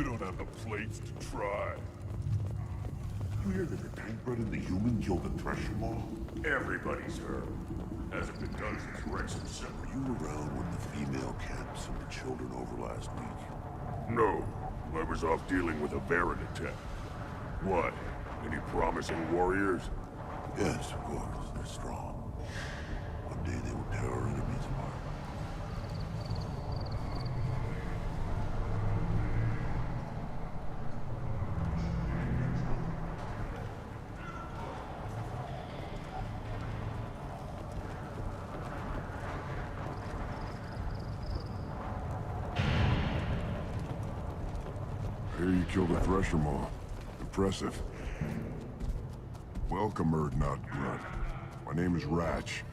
You don't have the plates to try. You hear that the tank bred in the human killed the Thresher Maw? Everybody's heard. Hasn't been done since Rex himself. Were you around when the female camp sent the children over last week? No. I was off dealing with a Baron attack. What? Any promising warriors? Yes, of course. They're strong. One day they will tear our enemies apart. Here you killed a Thresher Maw. Impressive. Welcome, Erdnot Grunt. My name is Ratch.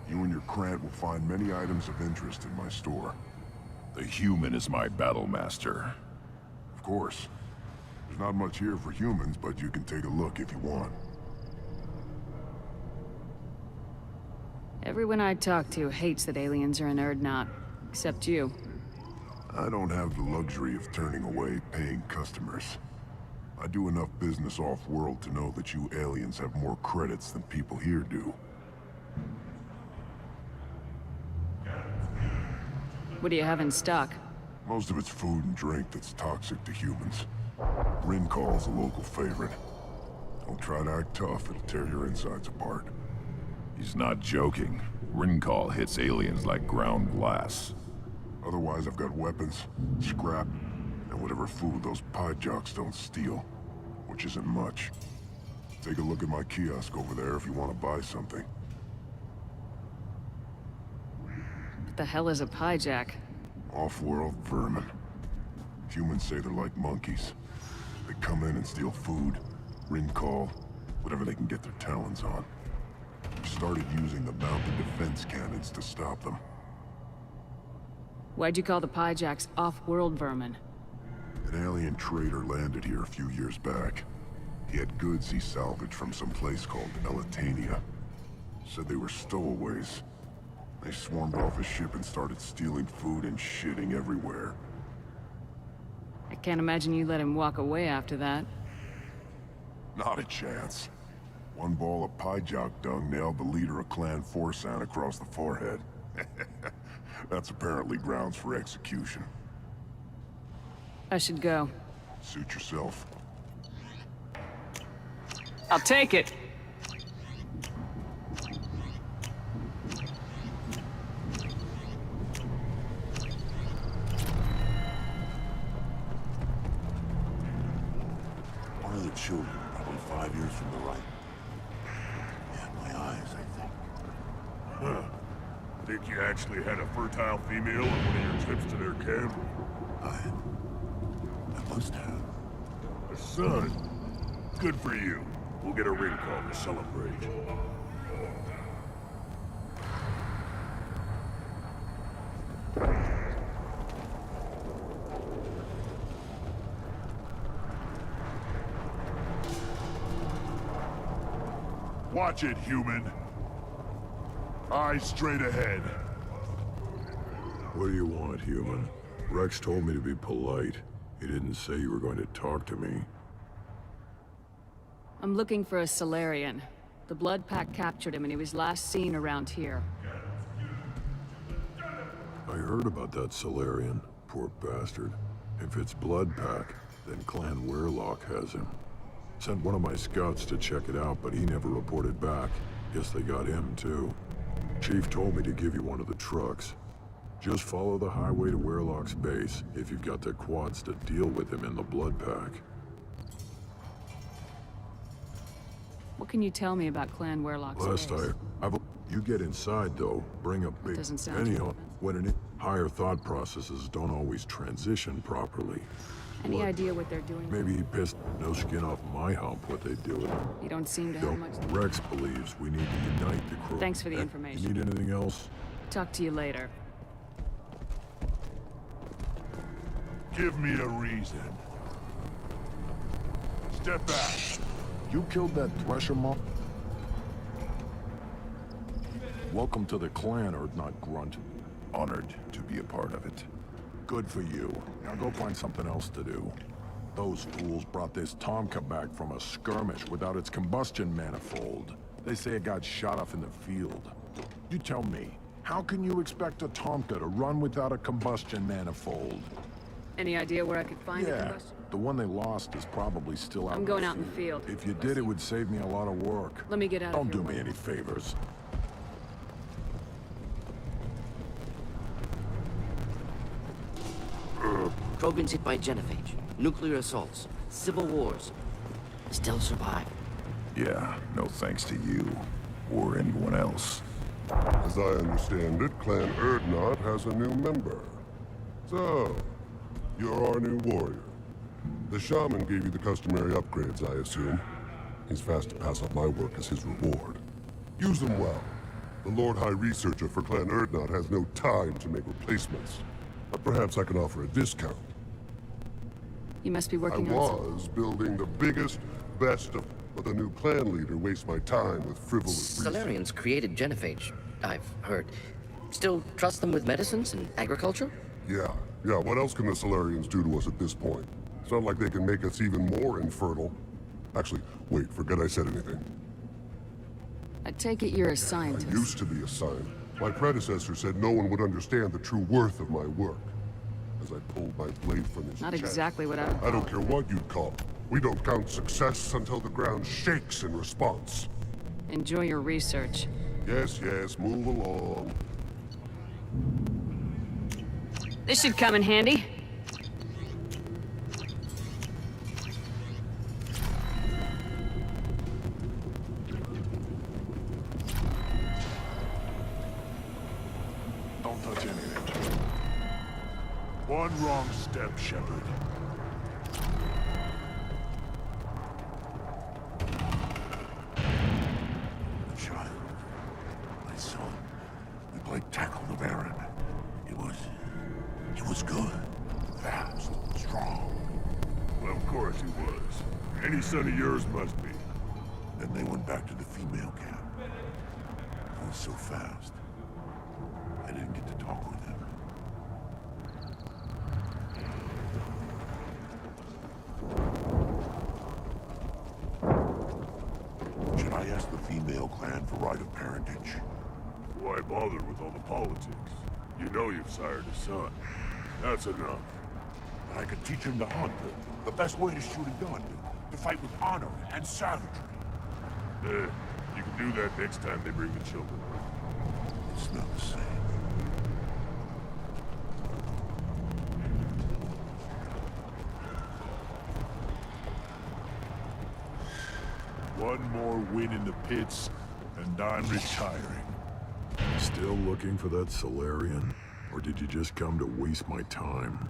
You and your Krant will find many items of interest in my store. The human is my battle master. Of course. There's not much here for humans, but you can take a look if you want. Everyone I talk to hates that aliens are in Erdnot, except you. I don't have the luxury of turning away paying customers. I do enough business off-world to know that you aliens have more credits than people here do. What do you have in stock? Most of it's food and drink that's toxic to humans. Rincall's a local favorite. Don't try to act tough, it'll tear your insides apart. He's not joking. Rincall hits aliens like ground glass. Otherwise, I've got weapons, scrap, and whatever food those pie jocks don't steal, which isn't much. Take a look at my kiosk over there if you want to buy something. What the hell is a piejack? Off-world vermin. Humans say they're like monkeys. They come in and steal food, Rincall, whatever they can get their talons on. We started using the mounted defense cannons to stop them. Why'd you call the piejacks off-world vermin? An alien trader landed here a few years back. He had goods he salvaged from some place called Elitania. Said they were stowaways. They swarmed off his ship and started stealing food and shitting everywhere. I can't imagine you let him walk away after that. Not a chance. One ball of piejock dung nailed the leader of Clan Forsan across the forehead. That's apparently grounds for execution. I should go. Suit yourself. I'll take it! One of the children, probably 5 years from the right. Yeah, my eyes, I think. Huh. Think you actually had a fertile female on one of your trips to their camp? I must have. A son? Good for you. We'll get a ring call to celebrate. Watch it, human. Eyes straight ahead. What do you want, human? Rex told me to be polite. He didn't say you were going to talk to me. I'm looking for a Solarian. The Blood Pack captured him and he was last seen around here. I heard about that Solarian. Poor bastard. If it's Blood Pack, then Clan Weirlock has him. Sent one of my scouts to check it out, but he never reported back. Guess they got him, too. Chief told me to give you one of the trucks. Just follow the highway to Weirlock's base if you've got the quads to deal with him in the Blood Pack. What can you tell me about Clan Weirlock's base? You get inside, though. Bring a big... Doesn't sound Anyhow, when higher thought processes don't always transition properly. Any idea what they're doing? Maybe he pissed no skin off my hump what they do. You don't seem to have much... Rex believes we need to unite the crew. Thanks for the information. You need anything else? Talk to you later. Give me a reason. Step back. You killed that Thresher Maw? Welcome to the clan, Erdnot Grunt. Honored to be a part of it. Good for you. Now go find something else to do. Those fools brought this Tomka back from a skirmish without its combustion manifold. They say it got shot off in the field. You tell me, how can you expect a Tomka to run without a combustion manifold? Any idea where I could find a Yeah, combustion? the one they lost is probably still out. I'm going out in the field. If you did, it would save me a lot of work. Let me get out of Don't here. do me any favors. Trogans hit by genophage, nuclear assaults, civil wars. Still survive. Yeah, no thanks to you. Or anyone else. As I understand it, Clan Erdnot has a new member. So, you're our new warrior. The shaman gave you the customary upgrades, I assume. He's fast to pass up my work as his reward. Use them well. The Lord High Researcher for Clan Erdnot has no time to make replacements. But perhaps I can offer a discount. You must be I working on was building the biggest, best of, but the new clan leader wastes my time with frivolous research. Solarians created genophage, I've heard. Still trust them with medicines and agriculture? Yeah, what else can the Solarians do to us at this point? It's not like they can make us even more infertile. Actually, wait, forget I said anything. I take it you're a I scientist. used to be a scientist. My predecessor said no one would understand the true worth of my work. As I pulled my blade from his Not chest. exactly what I don't care what you'd call it. We don't count success until the ground shakes in response. Enjoy your research. Yes, move along. This should come in handy. Don't touch anything. One wrong step, Shepard. The child. My son. We played tackle the Baron. He was good. Fast. Strong. Well, of course he was. Any son of yours must be. Then they went back to the female camp. He was so fast. I didn't get to talk with him. Should I ask the female clan for right of parentage? Why bother with all the politics? You know you've sired a son. That's enough. But I could teach him to hunt, the best way to shoot a gun, to fight with honor and savagery. You can do that next time they bring the children. It's not the same. One more win in the pits, and I'm retiring. Still looking for that Solarian? Or did you just come to waste my time?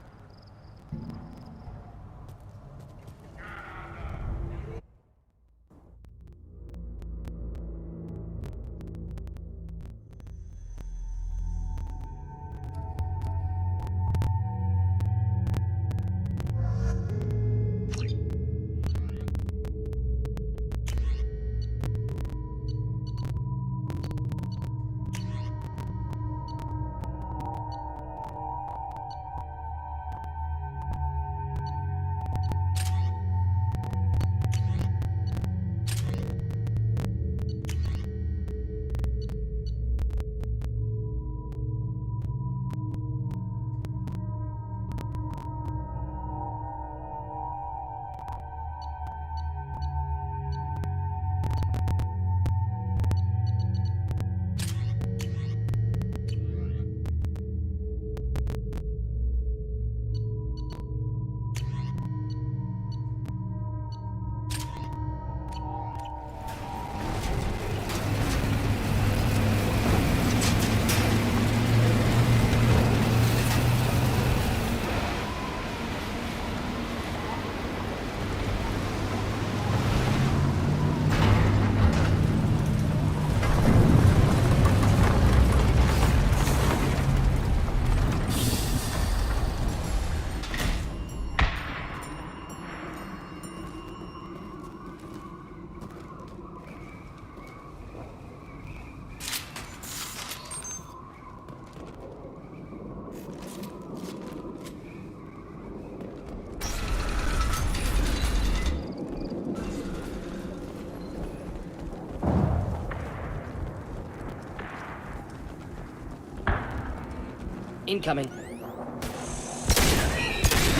Incoming.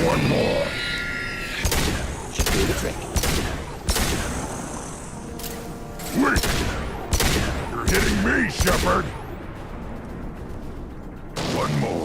One more. Should do the trick. Wait! You're hitting me, Shepard! One more.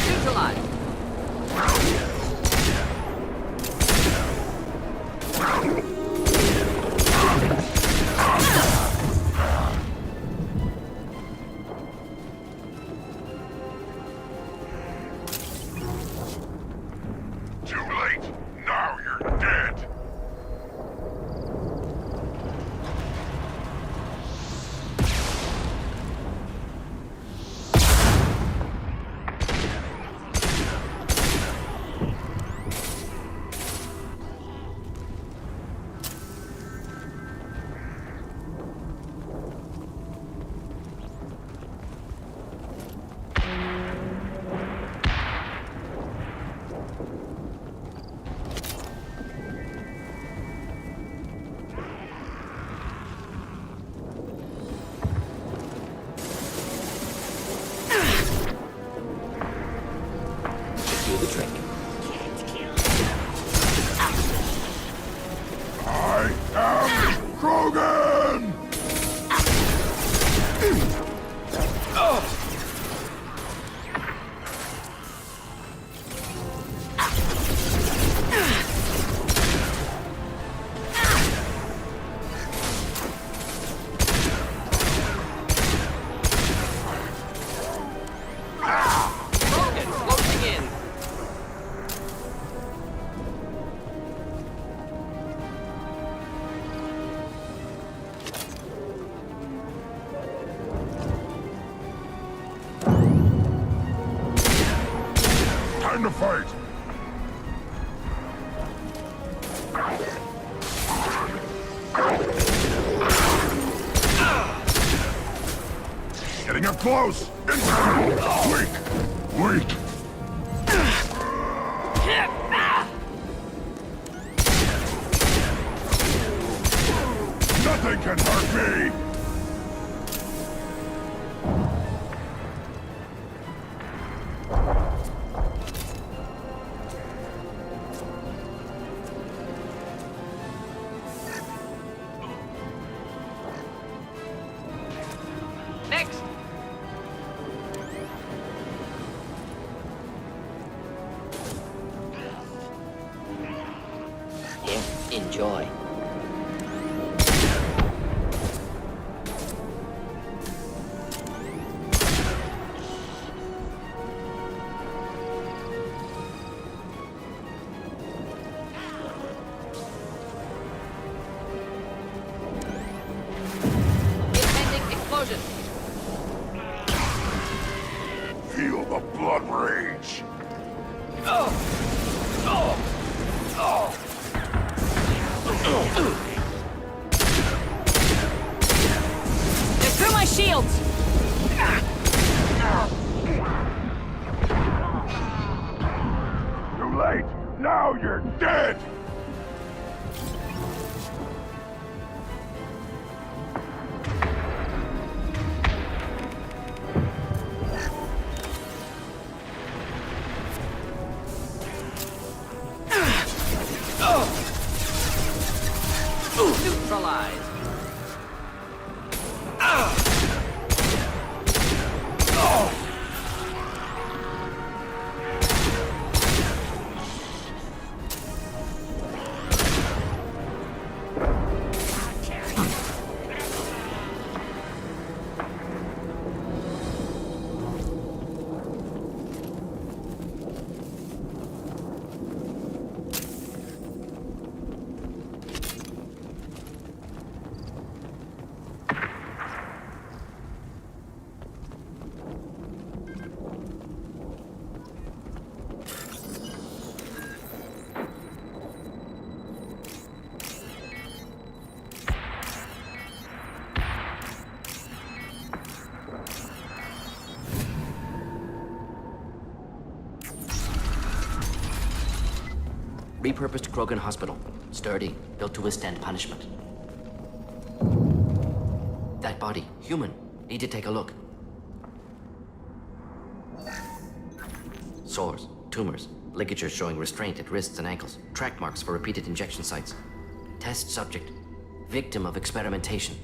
Neutralized. Too late! Now you're dead! Do the trick. I am Krogan! Logan, closing in. Time to fight! Getting up close! Weak! Weak! Nothing can hurt me! Next. Here, enjoy. Impending explosion. Feel the blood rage! They're through my shields! Too late! Now you're dead! Neutralized. Repurposed Krogan Hospital. Sturdy, built to withstand punishment. That body, human. Need to take a look. Sores, tumors, ligatures showing restraint at wrists and ankles, track marks for repeated injection sites. Test subject, victim of experimentation.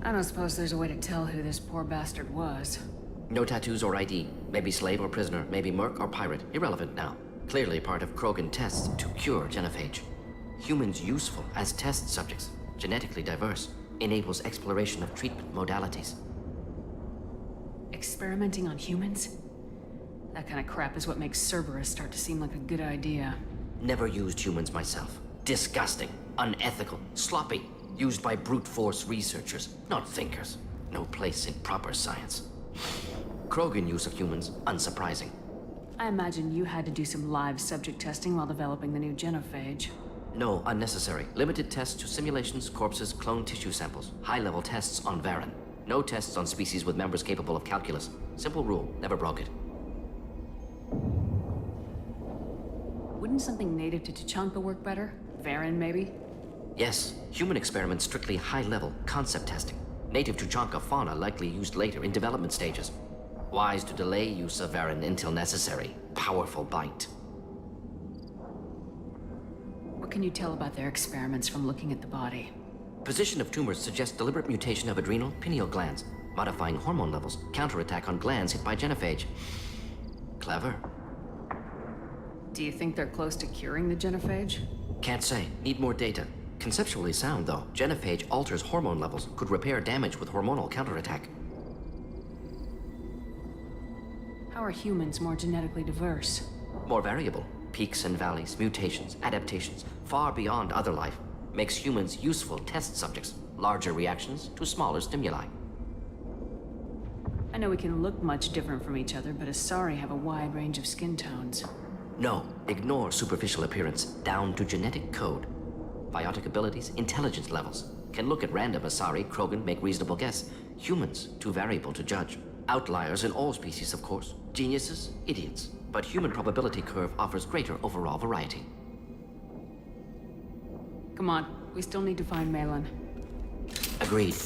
I don't suppose there's a way to tell who this poor bastard was. No tattoos or ID. Maybe slave or prisoner, maybe merc or pirate. Irrelevant now. Clearly part of Krogan tests to cure genophage. Humans useful as test subjects. Genetically diverse. Enables exploration of treatment modalities. Experimenting on humans? That kind of crap is what makes Cerberus start to seem like a good idea. Never used humans myself. Disgusting. Unethical. Sloppy. Used by brute force researchers, not thinkers. No place in proper science. Krogan use of humans, unsurprising. I imagine you had to do some live subject testing while developing the new genophage. No, unnecessary. Limited tests to simulations, corpses, cloned tissue samples. High-level tests on Varen. No tests on species with members capable of calculus. Simple rule, never broke it. Wouldn't something native to Tuchanka work better? Varen, maybe? Yes, human experiments strictly high-level, concept testing. Native Tuchanka fauna likely used later in development stages. Wise to delay use of Varen until necessary. Powerful bite. What can you tell about their experiments from looking at the body? Position of tumors suggests deliberate mutation of adrenal, pineal glands, modifying hormone levels, counterattack on glands hit by genophage. Clever. Do you think they're close to curing the genophage? Can't say. Need more data. Conceptually sound, though. Genophage alters hormone levels, could repair damage with hormonal counterattack. How are humans more genetically diverse? More variable. Peaks and valleys, mutations, adaptations, far beyond other life. Makes humans useful test subjects. Larger reactions to smaller stimuli. I know we can look much different from each other, but Asari have a wide range of skin tones. No, ignore superficial appearance, down to genetic code. Biotic abilities, intelligence levels. Can look at random Asari, Krogan, make reasonable guess. Humans, too variable to judge. Outliers in all species, of course. Geniuses, idiots. But human probability curve offers greater overall variety. Come on, we still need to find Malin. Agreed.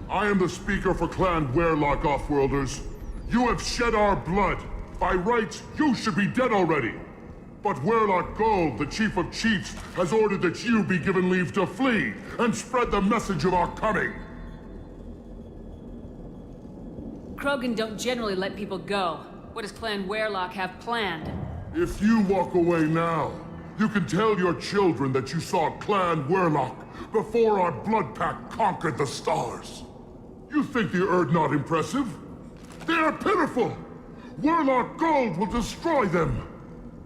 I am the speaker for Clan Werelock, Offworlders. You have shed our blood. By rights, you should be dead already. But Werelock Gold, the Chief of Chiefs, has ordered that you be given leave to flee and spread the message of our coming. Krogan don't generally let people go. What does Clan Werelock have planned? If you walk away now, you can tell your children that you saw Clan Werelock before our blood pact conquered the stars. You think the Erd not impressive? They are pitiful! Werelock Gold will destroy them!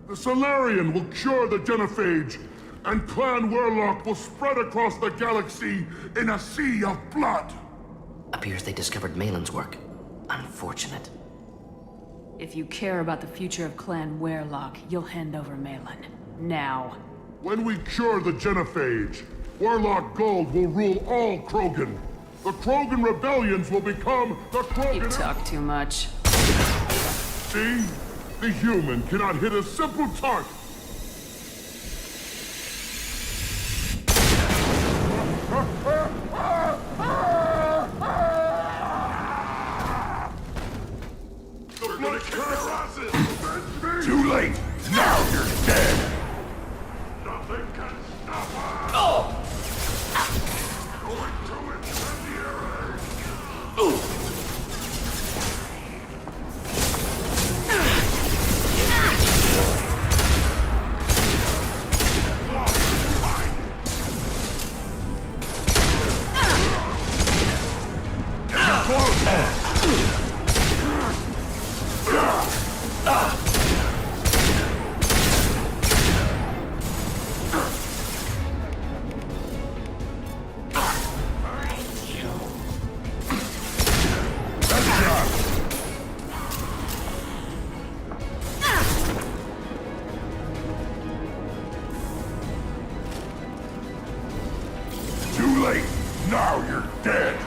The Solarian will cure the genophage, and Clan Werelock will spread across the galaxy in a sea of blood! Appears they discovered Malin's work. Unfortunate. If you care about the future of Clan Werelock, you'll hand over Malin. Now. When we cure the genophage, Werelock Gold will rule all Krogan. The Krogan rebellions will become the Krogan... You talk too much. See? The human cannot hit a simple target. The blood curse! Too late! Now you're dead! Nothing can stop us! Oh! Going to incendiary! Now you're dead!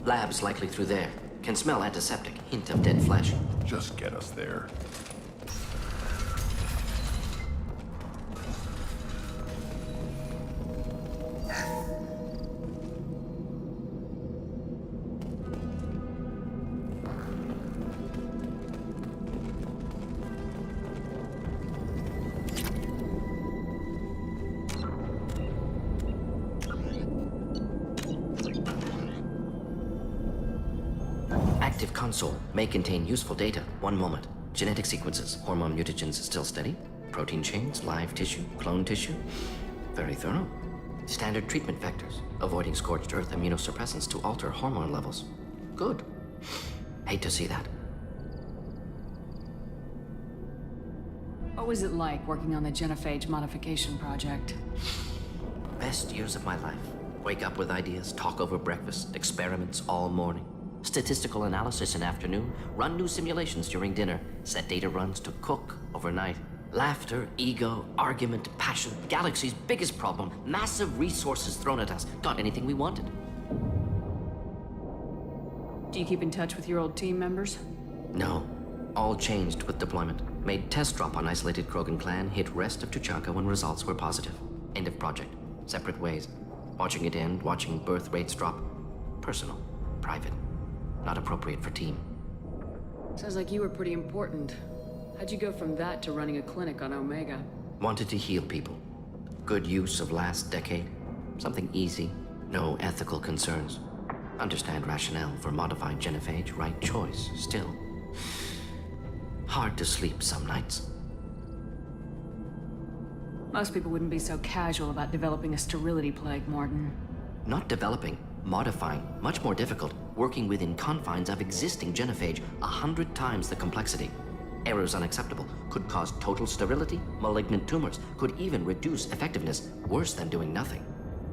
Lab's likely through there. Can smell antiseptic. Hint of dead flesh. Just get us there. Active console may contain useful data. One moment. Genetic sequences, hormone mutagens still steady. Protein chains, live tissue, clone tissue. Very thorough. Standard treatment vectors, avoiding scorched earth immunosuppressants to alter hormone levels. Good. Hate to see that. What was it like working on the genophage modification project? Best years of my life. Wake up with ideas, talk over breakfast, experiments all morning. Statistical analysis in afternoon, run new simulations during dinner, set data runs to cook overnight. Laughter, ego, argument, passion, galaxy's biggest problem, massive resources thrown at us. Got anything we wanted. Do you keep in touch with your old team members? No. All changed with deployment. Made test drop on isolated Krogan clan, hit rest of Tuchanka when results were positive. End of project. Separate ways. Watching it end, watching birth rates drop. Personal. Private. Not appropriate for team. Sounds like you were pretty important. How'd you go from that to running a clinic on Omega? Wanted to heal people. Good use of last decade. Something easy. No ethical concerns. Understand rationale for modified genophage. Right choice. Still. Hard to sleep some nights. Most people wouldn't be so casual about developing a sterility plague, Morton. Not developing. Modifying. Much more difficult. Working within confines of existing genophage. 100 times the complexity. Errors unacceptable. Could cause total sterility, malignant tumors. Could even reduce effectiveness. Worse than doing nothing.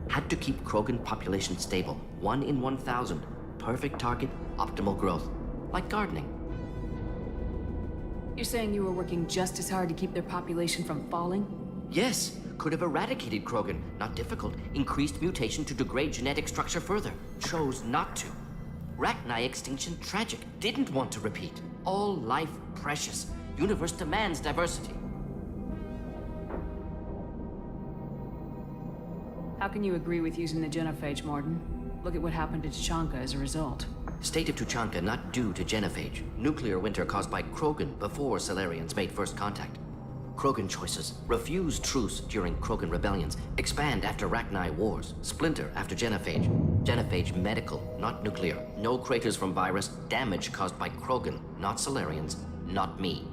Had to keep Krogan population stable. 1 in 1,000. Perfect target, optimal growth. Like gardening. You're saying you were working just as hard to keep their population from falling? Yes. Could have eradicated Krogan. Not difficult. Increased mutation to degrade genetic structure further. Chose not to. Rachni extinction tragic. Didn't want to repeat. All life precious. Universe demands diversity. How can you agree with using the genophage, Morton? Look at what happened to Tuchanka as a result. State of Tuchanka not due to genophage. Nuclear winter caused by Krogan before Solarians made first contact. Krogan choices. Refuse truce during Krogan rebellions. Expand after Rachni wars. Splinter after genophage. Genophage medical, not nuclear. No craters from virus. Damage caused by Krogan, not Solarians, not me.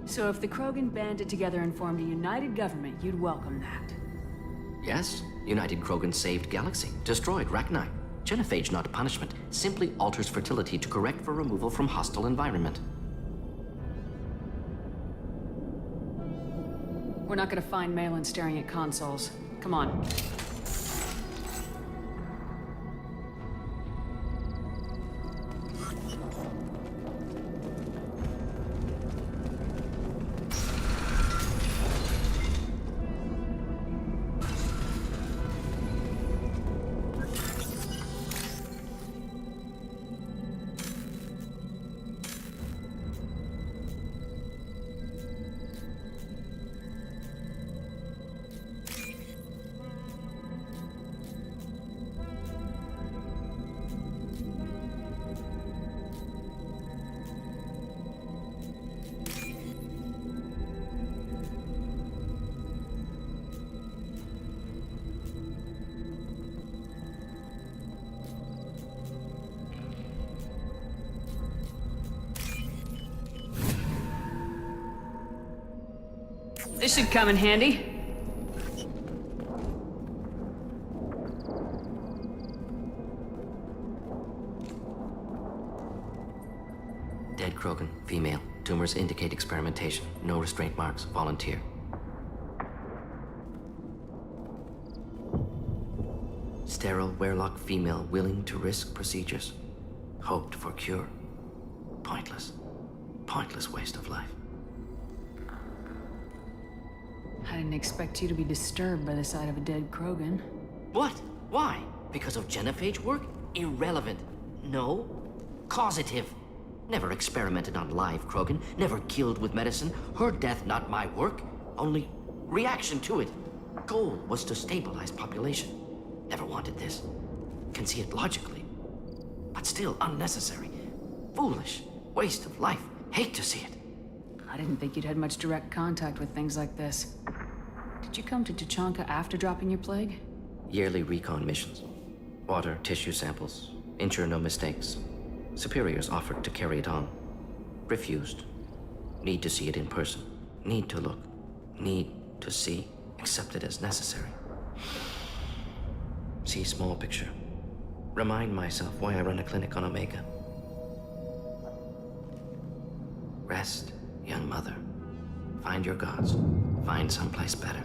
So if the Krogan banded together and formed a united government, you'd welcome that. Yes, United Krogan saved Galaxy. Destroyed Rachni. Genophage not punishment. Simply alters fertility to correct for removal from hostile environment. We're not gonna find Malin staring at consoles. Come on. This should come in handy. Dead Krogan, female. Tumors indicate experimentation. No restraint marks. Volunteer. Sterile Werelock female willing to risk procedures. Hoped for cure. Pointless. Pointless waste of life. I didn't expect you to be disturbed by the sight of a dead Krogan. What? Why? Because of genophage work? Irrelevant. No. Causative. Never experimented on live Krogan. Never killed with medicine. Her death not my work. Only reaction to it. Goal was to stabilize population. Never wanted this. Can see it logically. But still unnecessary. Foolish. Waste of life. Hate to see it. I didn't think you'd had much direct contact with things like this. Did you come to Tuchanka after dropping your plague? Yearly recon missions. Water, tissue samples. Ensure no mistakes. Superiors offered to carry it on. Refused. Need to see it in person. Need to look. Need to see. Accepted as necessary. See small picture. Remind myself why I run a clinic on Omega. Rest, young mother. Find your gods. Find someplace better.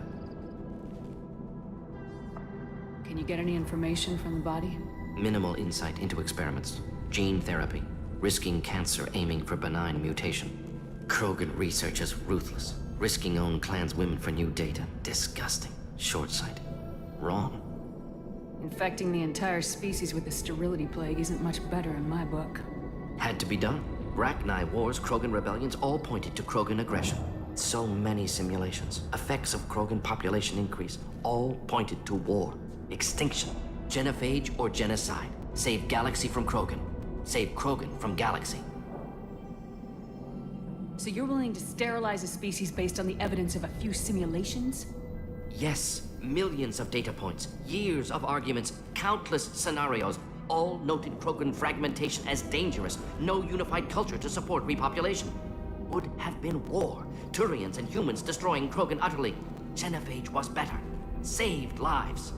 Can you get any information from the body? Minimal insight into experiments. Gene therapy. Risking cancer aiming for benign mutation. Krogan research is ruthless. Risking own clan's women for new data. Disgusting. Short-sighted. Wrong. Infecting the entire species with the sterility plague isn't much better in my book. Had to be done. Rachni wars, Krogan rebellions, all pointed to Krogan aggression. So many simulations. Effects of Krogan population increase. All pointed to war. Extinction. Genophage or genocide. Save galaxy from Krogan. Save Krogan from galaxy. So you're willing to sterilize a species based on the evidence of a few simulations? Yes. Millions of data points. Years of arguments. Countless scenarios. All noted Krogan fragmentation as dangerous. No unified culture to support repopulation. Would have been war. Turians and humans destroying Krogan utterly. Genophage was better. Saved lives.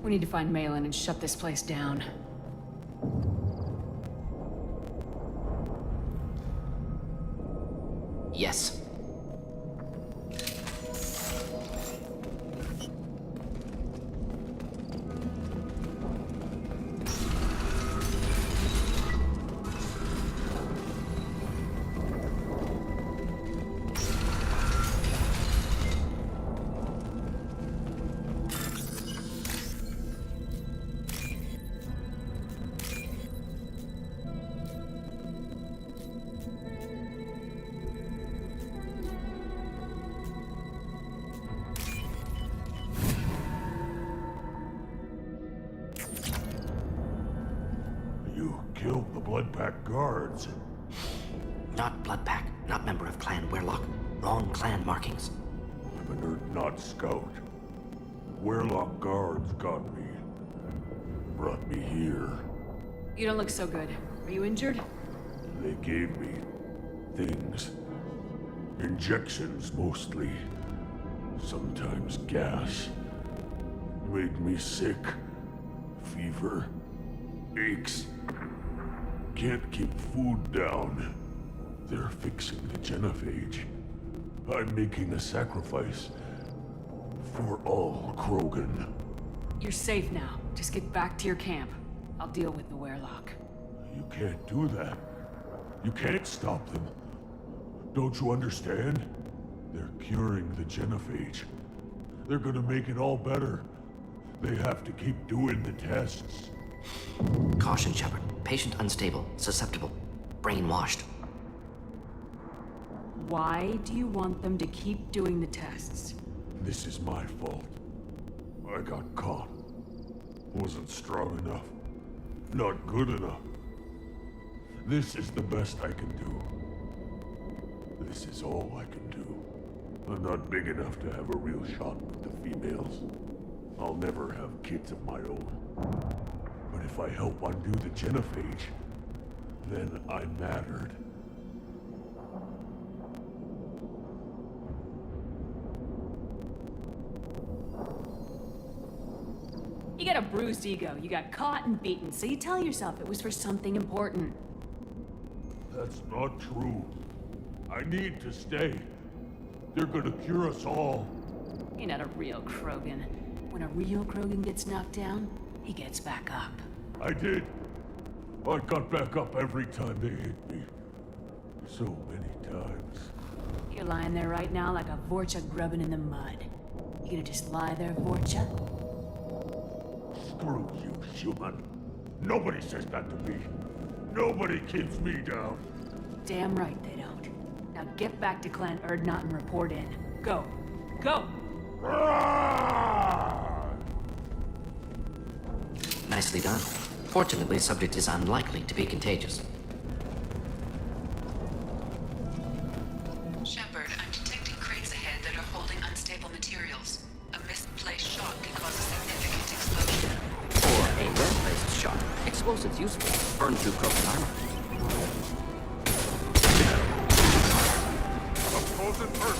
We need to find Malin and shut this place down. Yes. You killed the Blood Pack guards. Not Bloodpack. Not member of Clan Werelock. Wrong clan markings. I'm an not scout. Werelock guards got me. Brought me here. You don't look so good. Are you injured? They gave me things. Injections mostly. Sometimes gas. Made me sick. Fever. Aches. Can't keep food down. They're fixing the genophage. I'm making a sacrifice. For all Krogan. You're safe now. Just get back to your camp. I'll deal with the Werelock. You can't do that. You can't stop them. Don't you understand? They're curing the genophage. They're gonna make it all better. They have to keep doing the tests. Caution, Shepard. Patient unstable. Susceptible. Brainwashed. Why do you want them to keep doing the tests? This is my fault. I got caught. Wasn't strong enough. Not good enough. This is the best I can do. This is all I can do. I'm not big enough to have a real shot with the females. I'll never have kids of my own. But if I help undo the genophage, then I mattered. You You got a bruised ego. You got caught and beaten, so you tell yourself it was for something important. That's not true. I need to stay. They're gonna cure us all. You're not a real Krogan. When a real Krogan gets knocked down, he gets back up. I did. I got back up every time they hit me. So many times. You're lying there right now like a Vorcha grubbing in the mud. You gonna just lie there, Vorcha? Screw you, human. Nobody says that to me. Nobody keeps me down. Damn right they don't. Now get back to Clan Erdnot and report in. Go. Go! Nicely done. Fortunately, the subject is unlikely to be contagious. Shepard, I'm detecting crates ahead that are holding unstable materials. A misplaced shot can cause a significant explosion. Or a well-placed shot. Explosives useful. Burn through Krogan armor.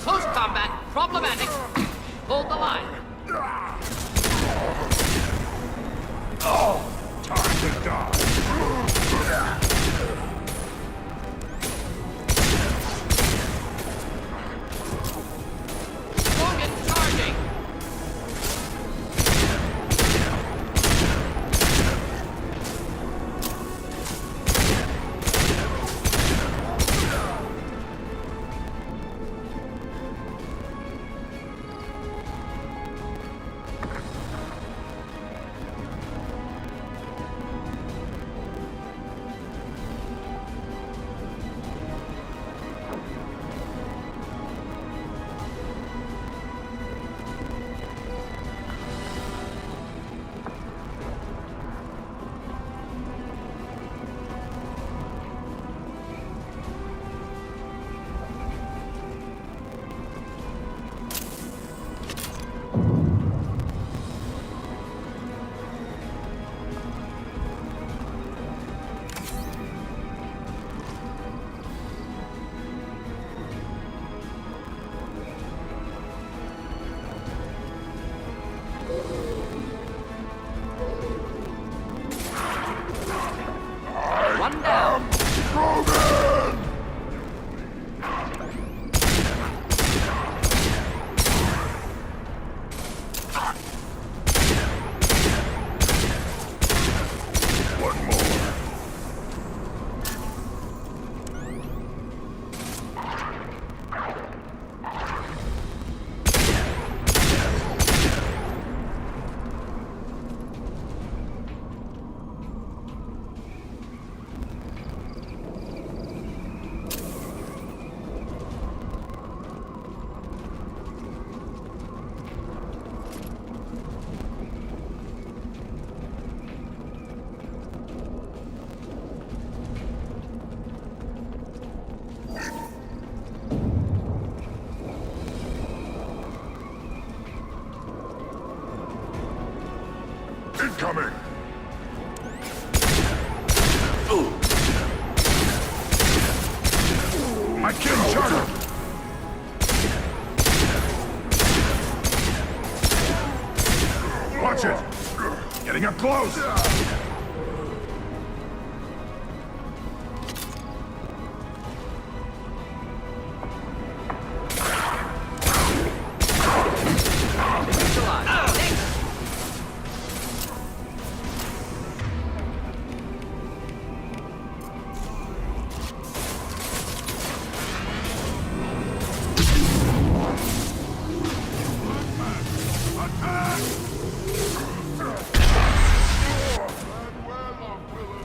Close combat, problematic. Hold the line. Time to die. Krogan charging. One down. Incoming! My kill charger! Watch it! Getting up close!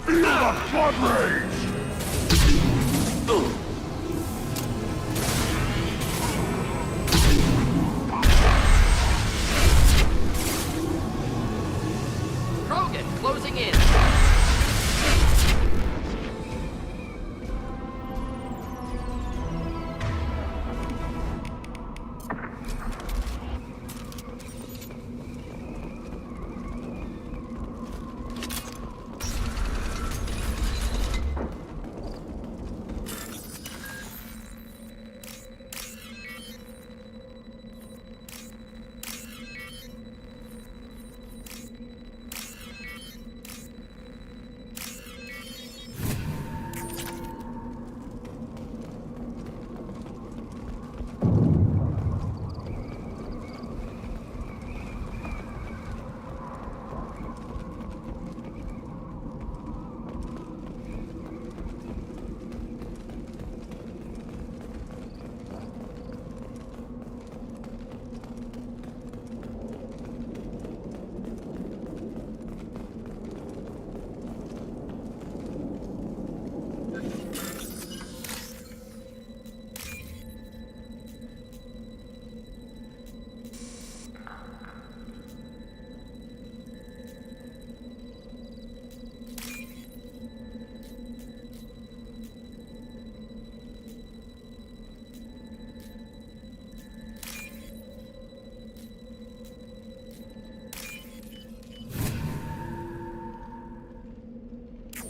Feel the blood rage! Krogan closing in.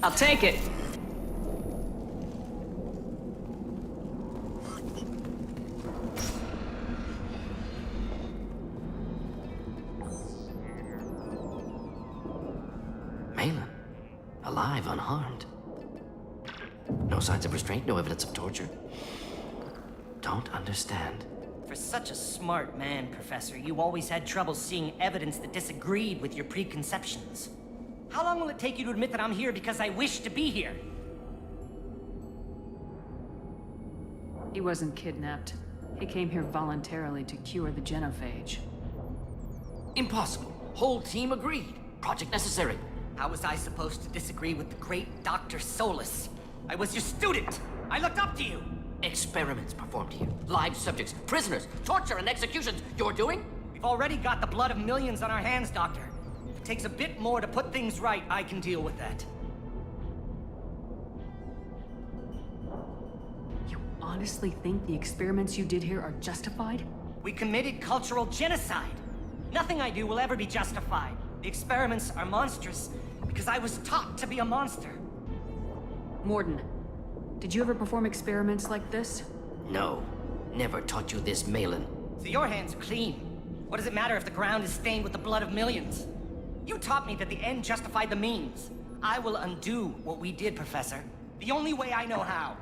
I'll take it. Malin, alive, unharmed. No signs of restraint, no evidence of torture. Don't understand. For such a smart man, Professor, you always had trouble seeing evidence that disagreed with your preconceptions. How long will it take you to admit that I'm here because I wish to be here? He wasn't kidnapped. He came here voluntarily to cure the genophage. Impossible. Whole team agreed. Project necessary. How was I supposed to disagree with the great Dr. Solus? I was your student! I looked up to you! Experiments performed here. Live subjects, prisoners, torture and executions. You're doing? We've already got the blood of millions on our hands, Doctor. If it takes a bit more to put things right, I can deal with that. You honestly think the experiments you did here are justified? We committed cultural genocide. Nothing I do will ever be justified. The experiments are monstrous because I was taught to be a monster. Morden, did you ever perform experiments like this? No. Never taught you this, Malin. So your hands are clean. What does it matter if the ground is stained with the blood of millions? You taught me that the end justified the means. I will undo what we did, Professor. The only way I know how.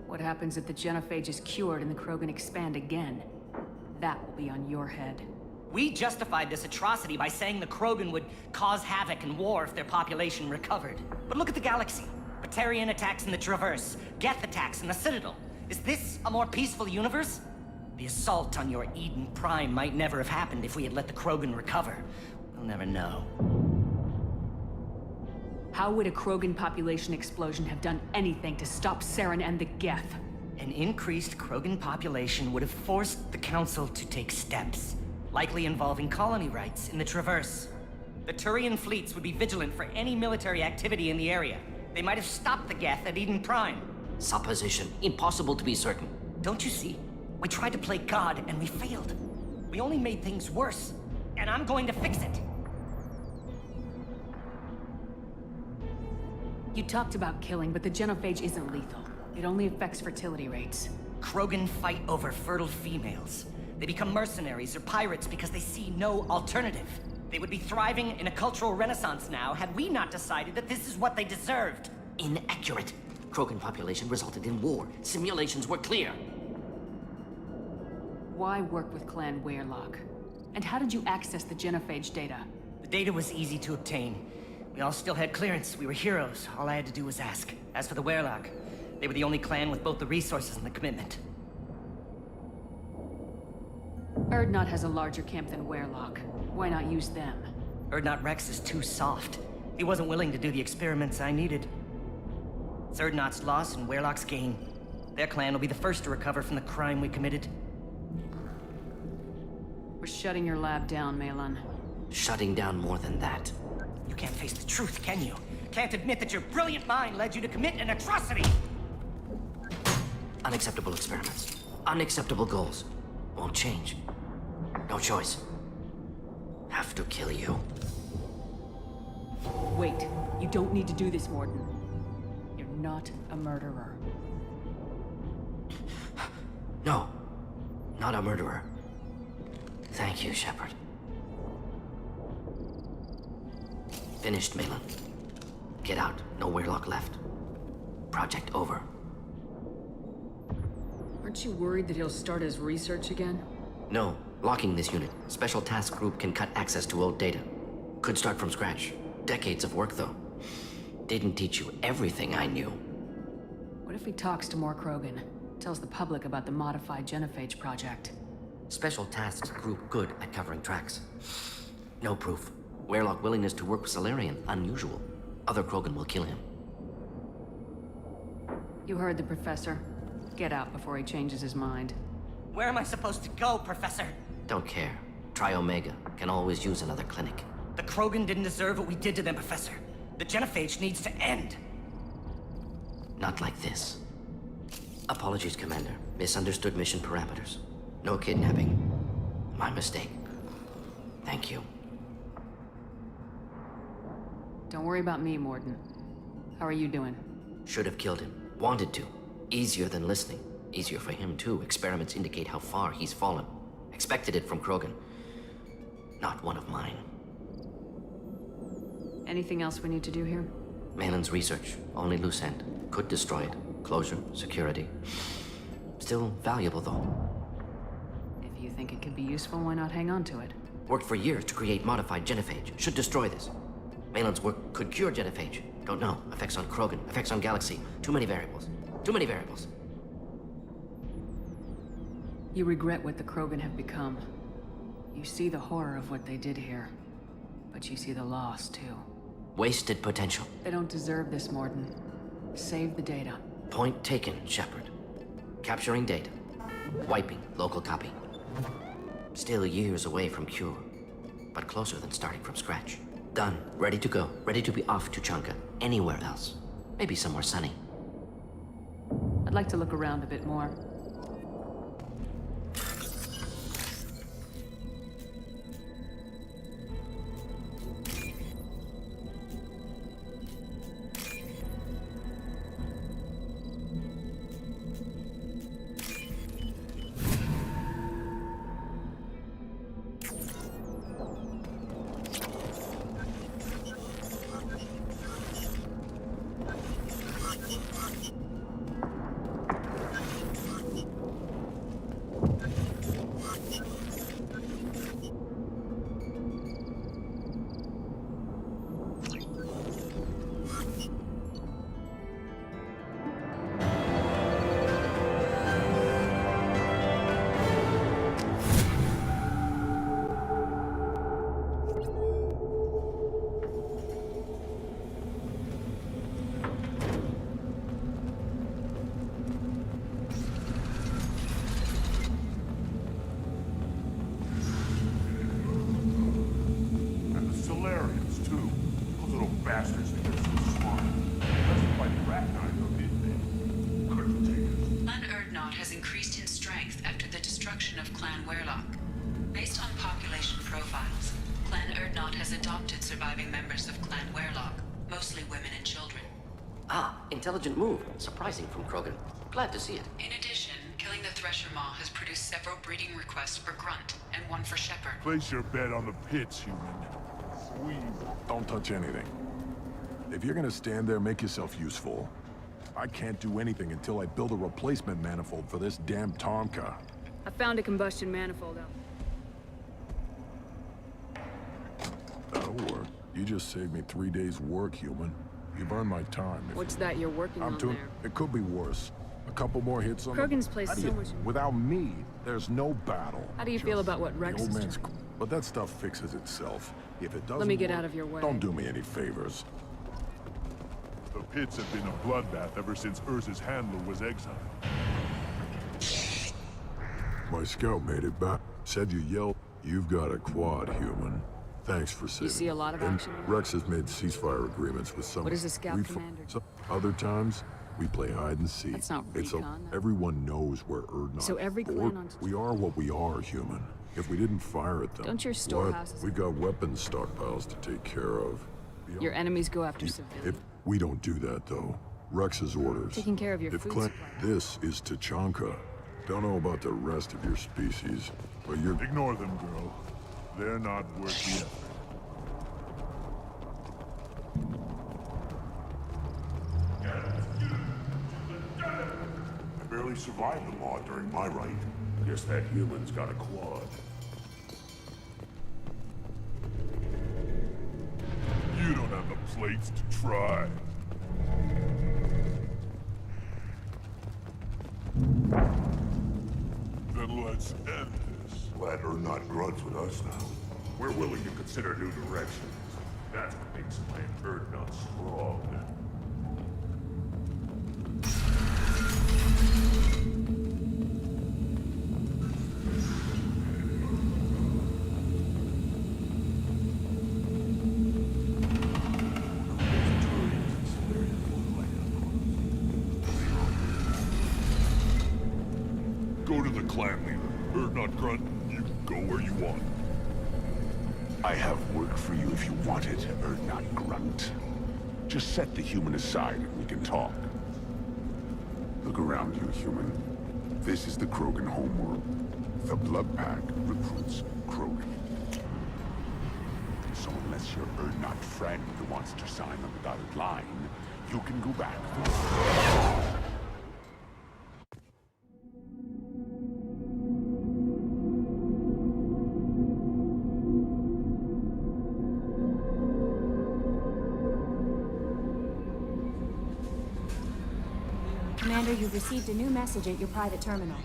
What happens if the genophage is cured and the Krogan expand again? That will be on your head. We justified this atrocity by saying the Krogan would cause havoc and war if their population recovered. But look at the galaxy. Batarian attacks in the Traverse, Geth attacks in the Citadel. Is this a more peaceful universe? The assault on your Eden Prime might never have happened if we had let the Krogan recover. We'll never know. How would a Krogan population explosion have done anything to stop Saren and the Geth? An increased Krogan population would have forced the Council to take steps, likely involving colony rights in the Traverse. The Turian fleets would be vigilant for any military activity in the area. They might have stopped the Geth at Eden Prime. Supposition. Impossible to be certain. Don't you see? We tried to play God and we failed. We only made things worse, and I'm going to fix it. You talked about killing, but the genophage isn't lethal. It only affects fertility rates. Krogan fight over fertile females. They become mercenaries or pirates because they see no alternative. They would be thriving in a cultural renaissance now had we not decided that this is what they deserved. Inaccurate. Krogan population resulted in war. Simulations were clear. Why work with Clan Weyrloc? And how did you access the genophage data? The data was easy to obtain. We all still had clearance. We were heroes. All I had to do was ask. As for the Weyrloc, they were the only clan with both the resources and the commitment. Urdnot has a larger camp than Weyrloc. Why not use them? Urdnot Rex is too soft. He wasn't willing to do the experiments I needed. It's Urdnot's loss and Weyrloc's gain. Their clan will be the first to recover from the crime we committed. We're shutting your lab down, Malin. Shutting down more than that. You can't face the truth, can you? Can't admit that your brilliant mind led you to commit an atrocity! Unacceptable experiments. Unacceptable goals. Won't change. No choice. Have to kill you. Wait, you don't need to do this, Morden. You're not a murderer. No. Not a murderer. Thank you, Shepard. Finished, Malin. Get out. No Weyrloc left. Project over. Aren't you worried that he'll start his research again? No. Locking this unit. Special task group can cut access to old data. Could start from scratch. Decades of work, though. Didn't teach you everything I knew. What if he talks to more Krogan? Tells the public about the modified genophage project? Special tasks group good at covering tracks. No proof. Weyrloc willingness to work with Salarian, unusual. Other Krogan will kill him. You heard the professor. Get out before he changes his mind. Where am I supposed to go, Professor? Don't care. Try Omega. Can always use another clinic. The Krogan didn't deserve what we did to them, Professor. The genophage needs to end. Not like this. Apologies, Commander. Misunderstood mission parameters. No kidnapping. My mistake. Thank you. Don't worry about me, Morden. How are you doing? Should have killed him. Wanted to. Easier than listening. Easier for him, too. Experiments indicate how far he's fallen. Expected it from Krogan. Not one of mine. Anything else we need to do here? Malin's research. Only loose end. Could destroy it. Closure. Security. Still valuable, though. If you think it could be useful, why not hang on to it? Worked for years to create modified genophage. Should destroy this. Malin's work could cure genophage. Don't know. Effects on Krogan. Effects on Galaxy. Too many variables. Too many variables. You regret what the Krogan have become. You see the horror of what they did here. But you see the loss, too. Wasted potential. They don't deserve this, Morden. Save the data. Point taken, Shepard. Capturing data. Wiping local copy. Still years away from cure. But closer than starting from scratch. Done. Ready to go. Ready to be off to Tuchanka. Anywhere else. Maybe somewhere sunny. I'd like to look around a bit more. Intelligent move. Surprising from Krogan. Glad to see it. In addition, killing the Thresher Maw has produced several breeding requests for Grunt, and one for Shepard. Place your bet on the pits, human. Don't touch anything. If you're gonna stand there, make yourself useful. I can't do anything until I build a replacement manifold for this damn Tomka. I found a combustion manifold out. That'll work. You just saved me 3 days' work, human. You've earned my time. What's that you're working on there? It could be worse. A couple more hits on Krogan's placed so much... Without me, there's no battle. How do you feel about what Rex is doing? But that stuff fixes itself. If it doesn't Let me get out of your way. Don't do me any favors. The pits have been a bloodbath ever since Urza's handler was exiled. My scout made it back. Said you yelled. You've got a quad, human. Thanks for saving. You see a lot of action? Rex has made ceasefire agreements with some... What is a scout commander? Other times, we play hide and seek. That's not recon. Everyone knows where Erdnot... So every clan on... We are what we are, human. If we didn't fire at them... Don't your storehouses... We've got weapons stockpiles to take care of. Your enemies go after civilians. We don't do that, though. Rex's orders. Taking care of your food supply. This is Tuchanka. Don't know about the rest of your species, but you're... Ignore them, girl. They're not worth the effort. I barely survived the law during my reign. Guess that human's got a quad. You don't have the plates to try. Then let's end this. Glad Erdnot grunts with us now. We're willing to consider new directions. That's what makes Clan Erdnot strong. Go to the clan leader. Erdnot Grunt, you can go where you want. I have work for you if you want it, Erdnot Grunt. Just set the human aside and we can talk. Look around you, human. This is the Krogan homeworld. The Blood Pack recruits Krogan. So unless your Erdnot friend wants to sign on the dotted line, you can go back. Commander, you've received a new message at your private terminal.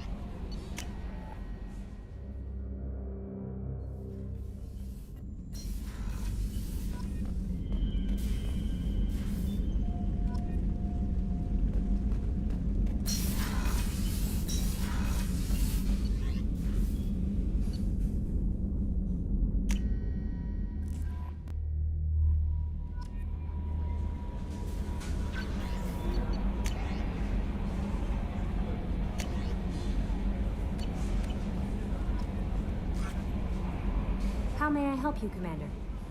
How may I help you, Commander?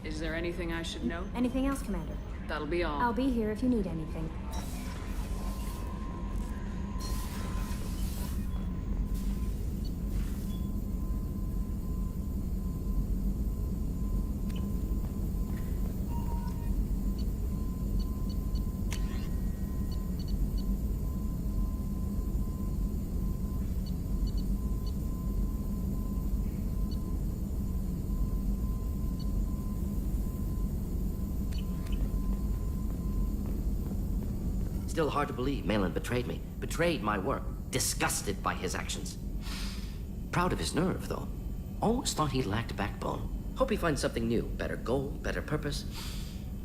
Is there anything I should know? Anything else, Commander? That'll be all. I'll be here if you need anything. Still hard to believe Malin betrayed me. Betrayed my work. Disgusted by his actions. Proud of his nerve, though. Always thought he lacked backbone. Hope he finds something new. Better goal, better purpose.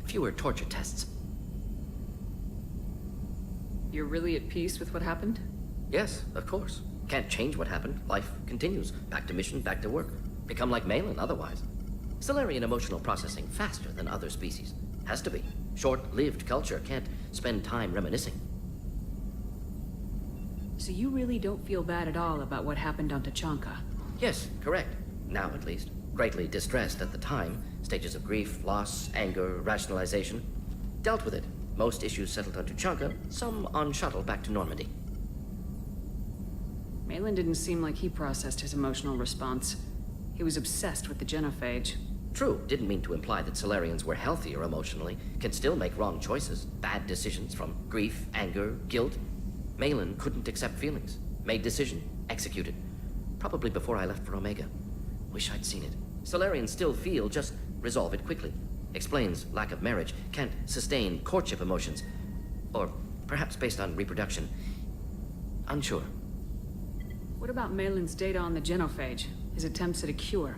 Fewer torture tests. You're really at peace with what happened? Yes, of course. Can't change what happened. Life continues. Back to mission, back to work. Become like Malin otherwise. Solarian emotional processing faster than other species. Has to be. Short-lived culture can't spend time reminiscing. So you really don't feel bad at all about what happened on Tachanka? Yes, correct. Now at least. Greatly distressed at the time. Stages of grief, loss, anger, rationalization. Dealt with it. Most issues settled on Tachanka, some on shuttle back to Normandy. Malin didn't seem like he processed his emotional response. He was obsessed with the genophage. True, didn't mean to imply that Solarians were healthier emotionally, can still make wrong choices, bad decisions from grief, anger, guilt. Malin couldn't accept feelings. Made decision, executed. Probably before I left for Omega. Wish I'd seen it. Solarians still feel, just resolve it quickly. Explains lack of marriage, can't sustain courtship emotions. Or perhaps based on reproduction. Unsure. What about Malin's data on the genophage? His attempts at a cure?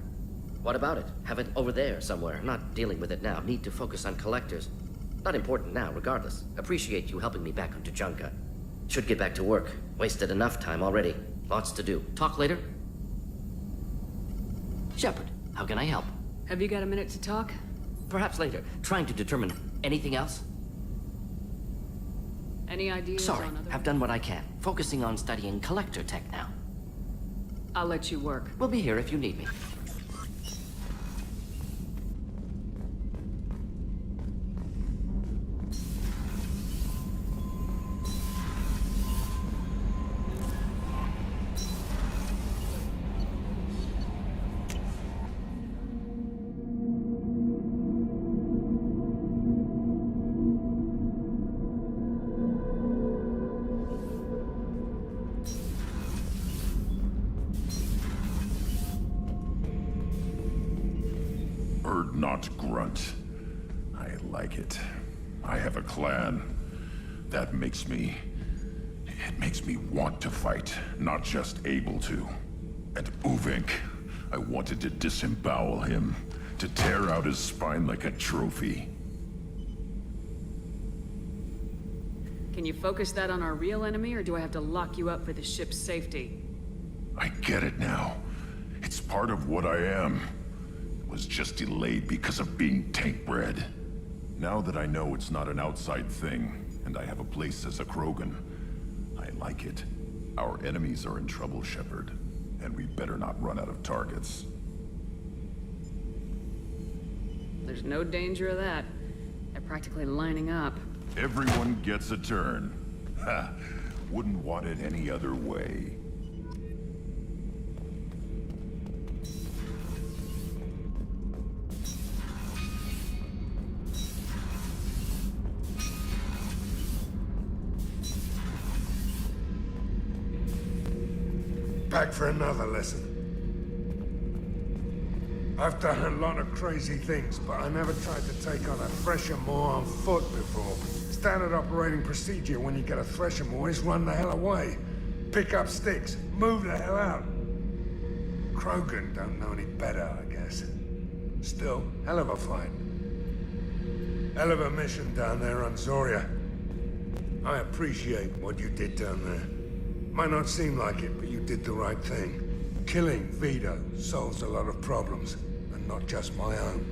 What about it? Have it over there somewhere. Not dealing with it now. Need to focus on collectors. Not important now, regardless. Appreciate you helping me back on Tachanka. Should get back to work. Wasted enough time already. Lots to do. Talk later? Shepard, how can I help? Have you got a minute to talk? Perhaps later. Trying to determine anything else? Any ideas Sorry, on other... have done what I can. Focusing on studying collector tech now. I'll let you work. We'll be here if you need me. Not grunt. I like it. I have a clan. That makes me... It makes me want to fight, not just able to. And Uvink, I wanted to disembowel him, to tear out his spine like a trophy. Can you focus that on our real enemy, or do I have to lock you up for the ship's safety? I get it now. It's part of what I am. Was just delayed because of being tank-bred. Now that I know it's not an outside thing, and I have a place as a Krogan, I like it. Our enemies are in trouble, Shepard, and we better not run out of targets. There's no danger of that. I practically lining up. Everyone gets a turn. Ha! Wouldn't want it any other way. Back for another lesson. I've done a lot of crazy things, but I never tried to take on a thresher moor on foot before. Standard operating procedure when you get a thresher moor is run the hell away. Pick up sticks, move the hell out. Krogan don't know any better, I guess. Still, hell of a fight. Hell of a mission down there on Zoria. I appreciate what you did down there. Might not seem like it, but you did the right thing. Killing Vito solves a lot of problems, and not just my own.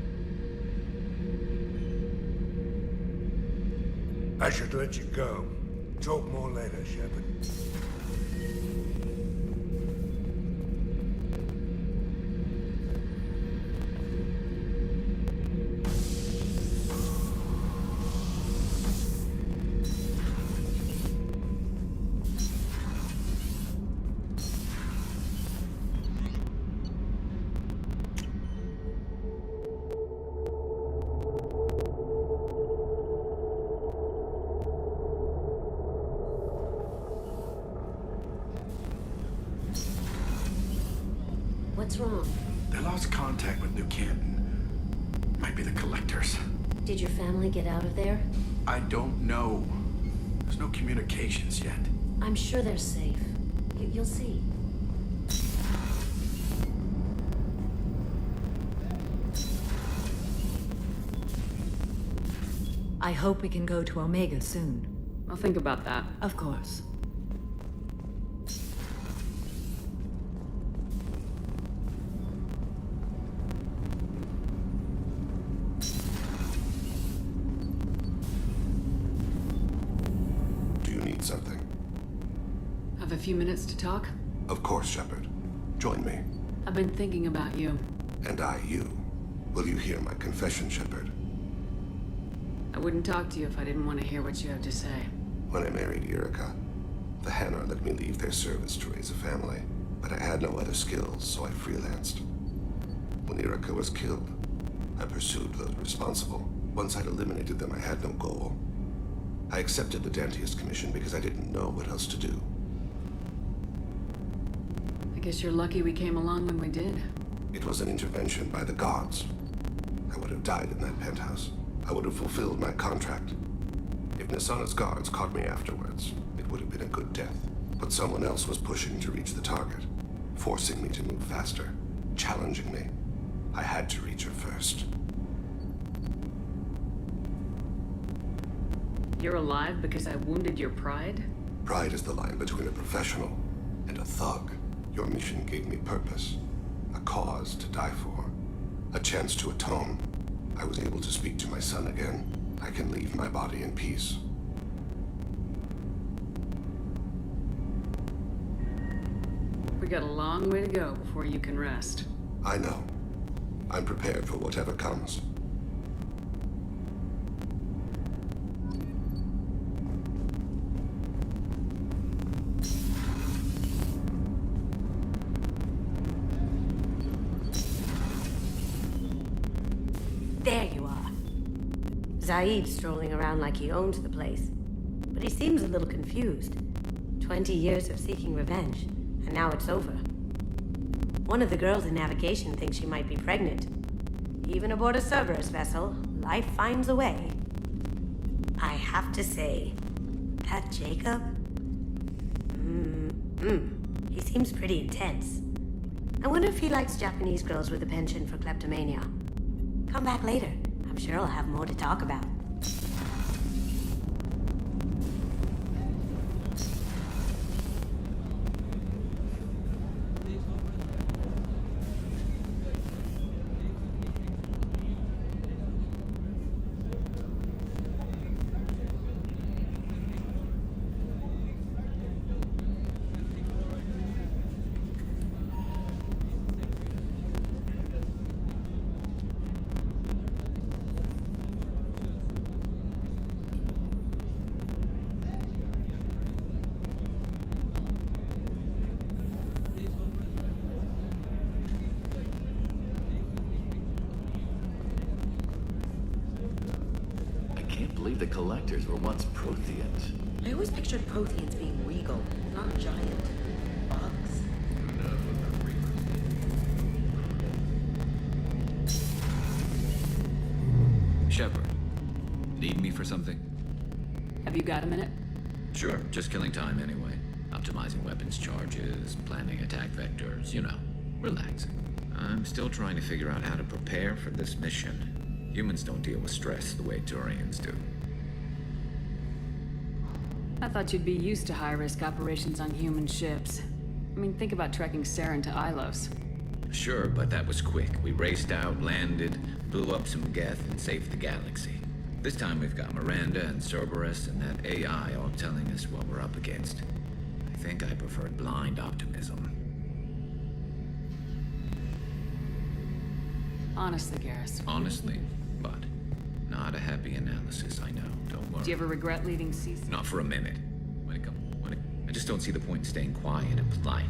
I should let you go. Talk more later, Shepard. What's wrong? They lost contact with New Canton. Might be the collectors. Did your family get out of there? I don't know. There's no communications yet. I'm sure they're safe. You'll see. I hope we can go to Omega soon. I'll think about that. Of course. Something. Have a few minutes to talk? Of course, Shepard. Join me. I've been thinking about you. And I you. Will you hear my confession, Shepard? I wouldn't talk to you if I didn't want to hear what you have to say. When I married Erica, the Hanar let me leave their service to raise a family, but I had no other skills, so I freelanced. When Erica was killed, I pursued those responsible. Once I'd eliminated them, I had no goal. I accepted the Dantiest commission because I didn't know what else to do. I guess you're lucky we came along when we did. It was an intervention by the gods. I would have died in that penthouse. I would have fulfilled my contract. If Nasana's guards caught me afterwards, it would have been a good death. But someone else was pushing to reach the target, forcing me to move faster, challenging me. I had to reach her first. You're alive because I wounded your pride? Pride is the line between a professional and a thug. Your mission gave me purpose, a cause to die for, a chance to atone. I was able to speak to my son again. I can leave my body in peace. We got a long way to go before you can rest. I know. I'm prepared for whatever comes. There you are. Zaid's strolling around like he owns the place. But he seems a little confused. 20 years of seeking revenge, and now it's over. One of the girls in navigation thinks she might be pregnant. Even aboard a Cerberus vessel, life finds a way. I have to say, that Jacob? He seems pretty intense. I wonder if he likes Japanese girls with a penchant for kleptomania. Come back later. I'm sure I'll have more to talk about. believe the collectors were once Protheans. I always pictured Protheans being regal, not giant bugs. Shepard, need me for something? Have you got a minute? Sure, just killing time anyway. Optimizing weapons charges, planning attack vectors, you know, relaxing. I'm still trying to figure out how to prepare for this mission. Humans don't deal with stress the way Turians do. I thought you'd be used to high-risk operations on human ships. I mean, think about trekking Saren to Ilos. Sure, but that was quick. We raced out, landed, blew up some Geth, and saved the galaxy. This time we've got Miranda and Cerberus and that AI all telling us what we're up against. I think I preferred blind optimism. Honestly, Garrus. Honestly, but not a happy analysis, I know. Don't worry. Do you ever regret leaving CC? Not for a minute. I just don't see the point in staying quiet and polite.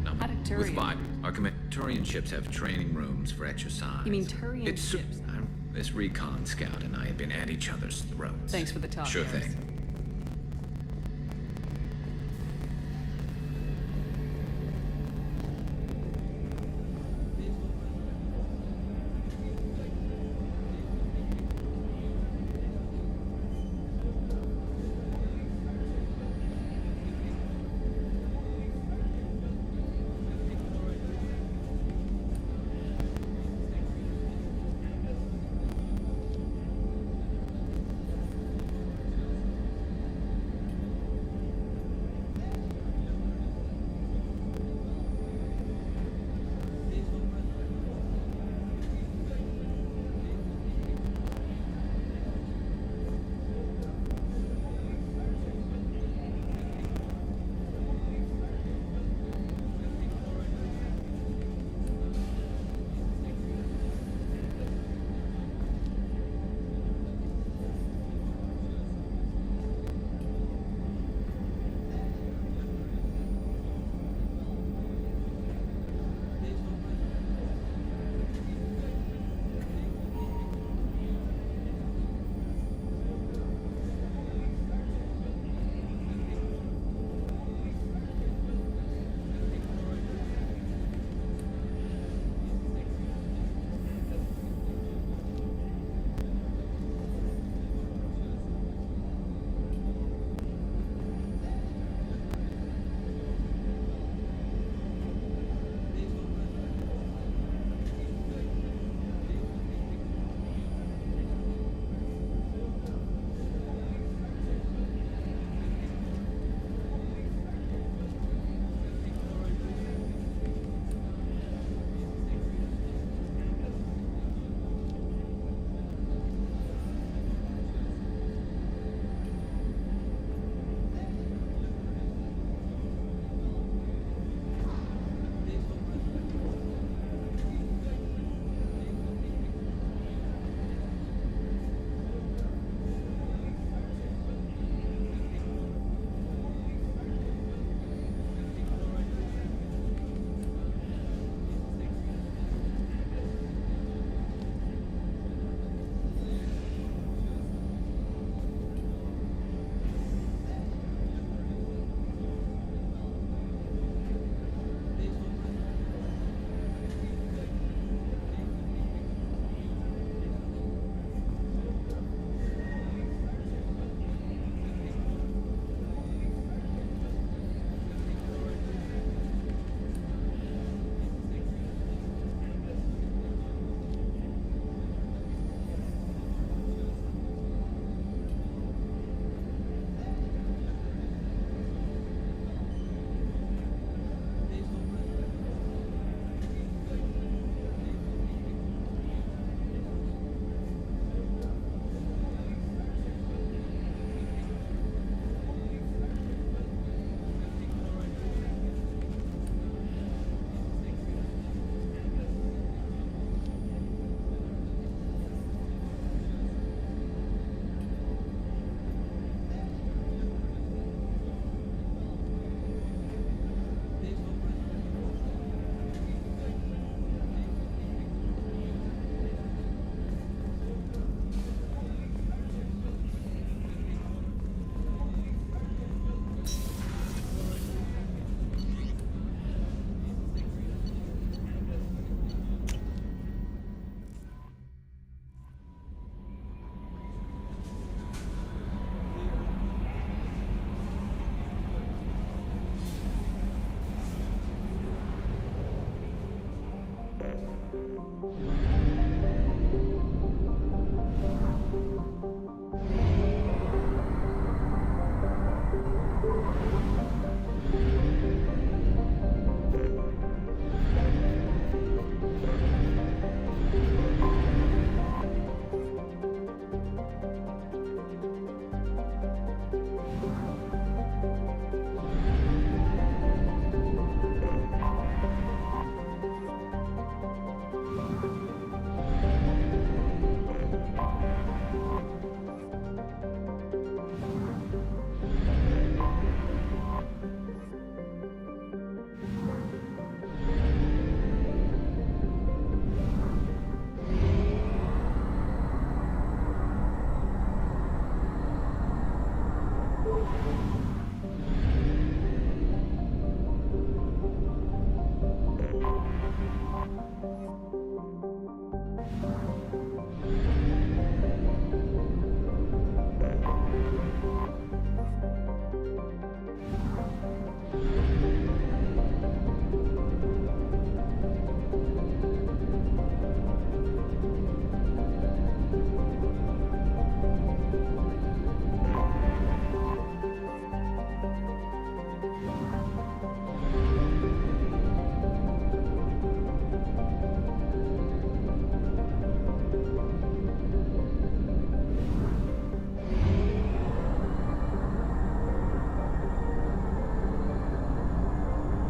No, How did Turian? with vibe. Our Turian ships have training rooms for exercise. You mean Turian It's ships? This recon scout and I have been at each other's throats. Thanks for the talk, Sure Garrus. thing.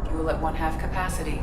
Fuel at 1/2 capacity.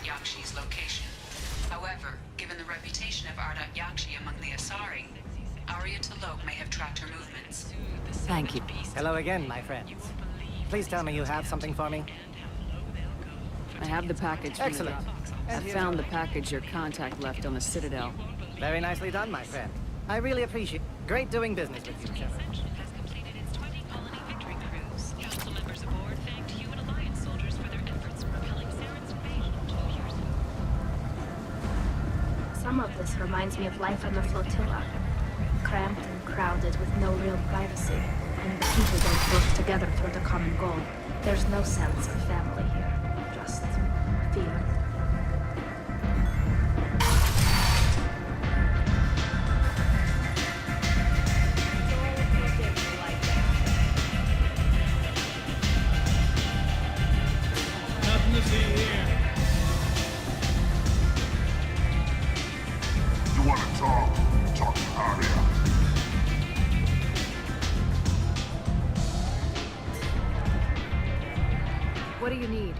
Yakshi's location. However, given the reputation of Ardat Yakshi among the Asari, Arya T'Loak may have tracked her movements. Thank you. Hello again, my friends. Please tell me you have something for me. I have the package from Excellent. I found the package your contact left on the Citadel. Very nicely done, my friend. I really appreciate. Great doing business with you, Shepard. Some of this reminds me of life on the flotilla. Cramped and crowded with no real privacy. And the people don't work together toward a common goal. There's no sense of family here. Just fear. What do you need?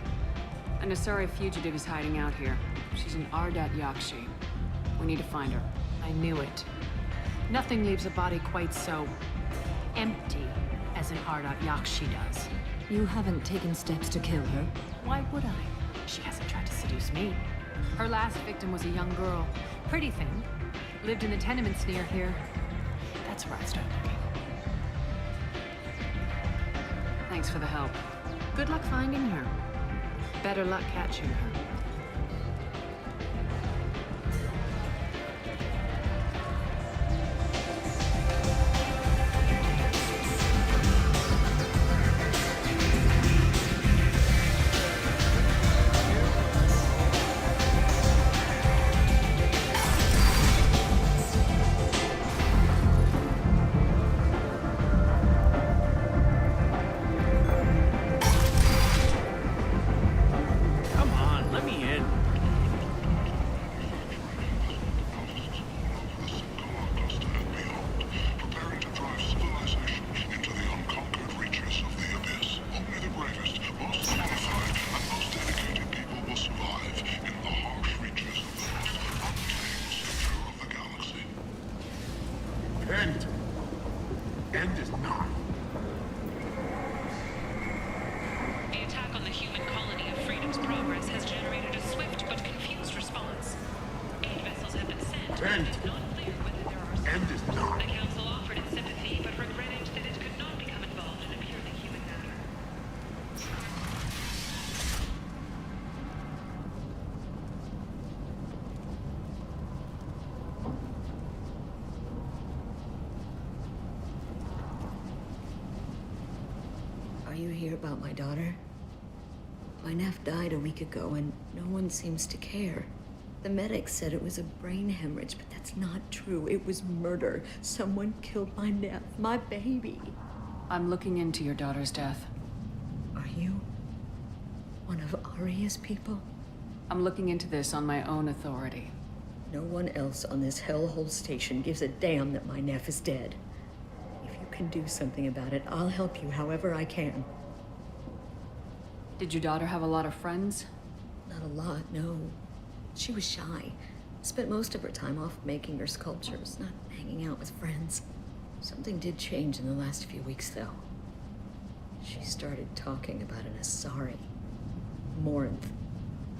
An Asari fugitive is hiding out here. She's an Ardat Yakshi. We need to find her. I knew it. Nothing leaves a body quite so empty as an Ardat Yakshi does. You haven't taken steps to kill her? Why would I? She hasn't tried to seduce me. Her last victim was a young girl. Pretty thing. Lived in the tenements near here. That's where I started looking. Thanks for the help. Good luck finding her. Better luck catching her. Come on, let me in. Preparing to drive civilization into the unconquered reaches of the abyss. Only the bravest, most qualified, and most dedicated people will survive in the harsh reaches of the most untamed sector of the galaxy. End is not. The attack on the human colony of Freedom's Progress has generated a swift but confused response. 8 vessels have been sent. End. It is not clear whether there are... End is not. The Council offered its sympathy, but regretted that it could not become involved in a purely human matter. Are you here about my daughter? My nephew died a week ago and no one seems to care. The medics said it was a brain hemorrhage, but that's not true. It was murder. Someone killed my nephew, my baby. I'm looking into your daughter's death. Are you one of Aria's people? I'm looking into this on my own authority. No one else on this hellhole station gives a damn that my nephew is dead. If you can do something about it, I'll help you however I can. Did your daughter have a lot of friends? Not a lot, no. She was shy. Spent most of her time off making her sculptures, not hanging out with friends. Something did change in the last few weeks, though. She started talking about an Asari. Morinth.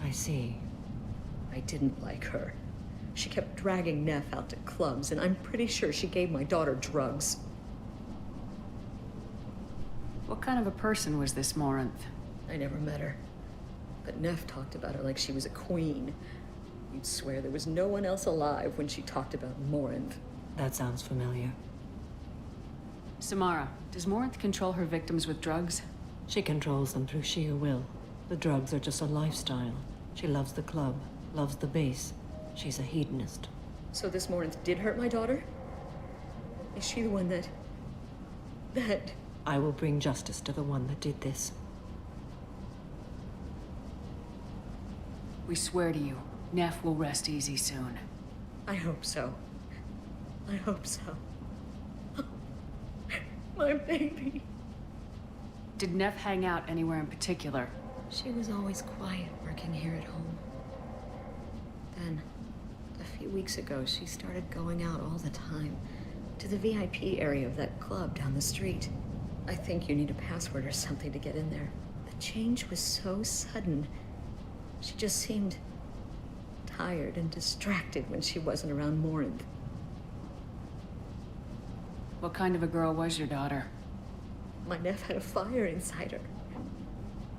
I see. I didn't like her. She kept dragging Neff out to clubs, and I'm pretty sure she gave my daughter drugs. What kind of a person was this Morinth? I never met her. But Neff talked about her like she was a queen. You'd swear there was no one else alive when she talked about Morinth. That sounds familiar. Samara, does Morinth control her victims with drugs? She controls them through sheer will. The drugs are just a lifestyle. She loves the club, loves the base. She's a hedonist. So this Morinth did hurt my daughter? Is she the one that... I will bring justice to the one that did this. We swear to you, Neff will rest easy soon. I hope so. I hope so. My baby. Did Neff hang out anywhere in particular? She was always quiet working here at home. Then, a few weeks ago, she started going out all the time to the VIP area of that club down the street. I think you need a password or something to get in there. The change was so sudden. She just seemed tired and distracted when she wasn't around Morinth. What kind of a girl was your daughter? My nephew had a fire inside her.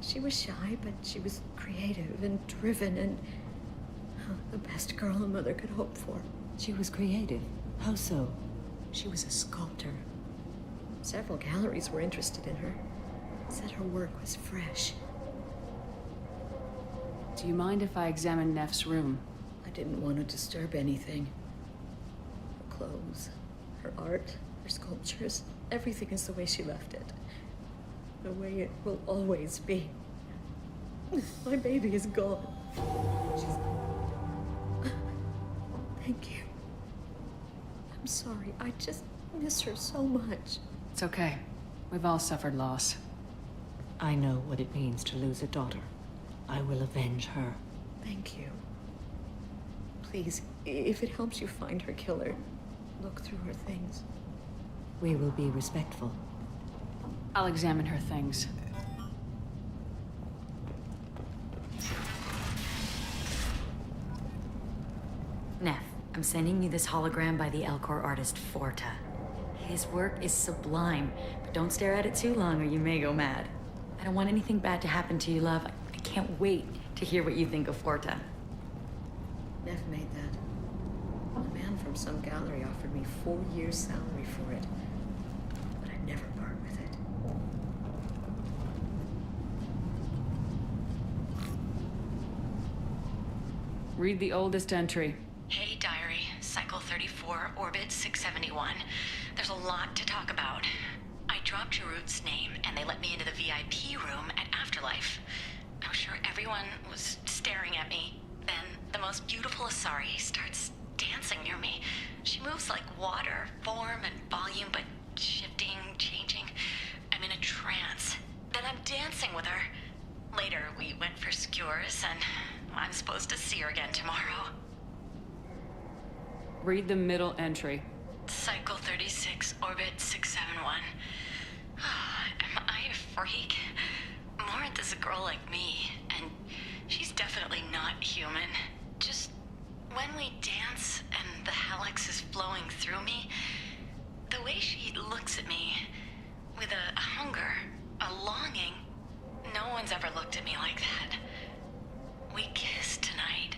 She was shy, but she was creative and driven and the best girl a mother could hope for. She was creative. How so? She was a sculptor. Several galleries were interested in her. Said her work was fresh. Do you mind if I examine Neff's room? I didn't want to disturb anything. Her clothes, her art, her sculptures, everything is the way she left it. The way it will always be. My baby is gone. Thank you. I'm sorry. I just miss her so much. It's okay. We've all suffered loss. I know what it means to lose a daughter. I will avenge her. Thank you. Please, if it helps you find her killer, look through her things. We will be respectful. I'll examine her things. Neff, I'm sending you this hologram by the Elcor artist Forta. His work is sublime, but don't stare at it too long or you may go mad. I don't want anything bad to happen to you, love. I can't wait to hear what you think of Forta. Neff made that. A man from some gallery offered me 4 years' salary for it, but I'd never part with it. Read the oldest entry. Hey, Diary. Cycle 34, Orbit 671. There's a lot to talk about. I dropped Jarut's name, and they let me into the VIP room at Afterlife. I was sure everyone was staring at me. Then the most beautiful Asari starts dancing near me. She moves like water, form and volume, but shifting, changing. I'm in a trance. Then I'm dancing with her. Later, we went for skewers, and I'm supposed to see her again tomorrow. Read the middle entry. Cycle 36, Orbit 671. Am I a freak? Morinth is a girl like me, and she's definitely not human. Just when we dance and the helix is flowing through me, the way she looks at me, with a hunger, a longing, no one's ever looked at me like that. We kissed tonight.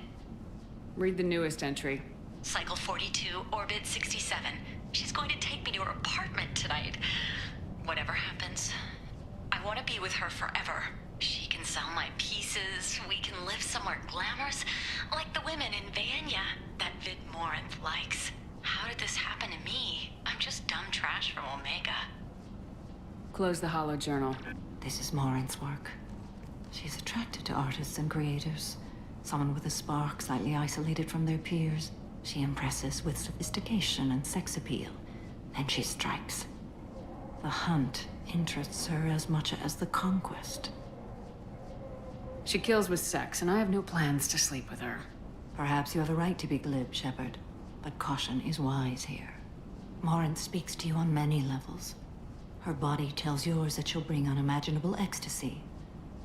Read the newest entry. Cycle 42, Orbit 67. She's going to take me to her apartment tonight. Whatever happens, I want to be with her forever. She can sell my pieces. We can live somewhere glamorous, like the women in Vanya that Vid Morinth likes. How did this happen to me? I'm just dumb trash from Omega. Close the hollow journal. This is Morinth's work. She's attracted to artists and creators. Someone with a spark, slightly isolated from their peers. She impresses with sophistication and sex appeal. Then she strikes. The hunt interests her as much as the conquest. She kills with sex, and I have no plans to sleep with her. Perhaps you have a right to be glib, Shepard, but caution is wise here. Morinth speaks to you on many levels. Her body tells yours that she'll bring unimaginable ecstasy.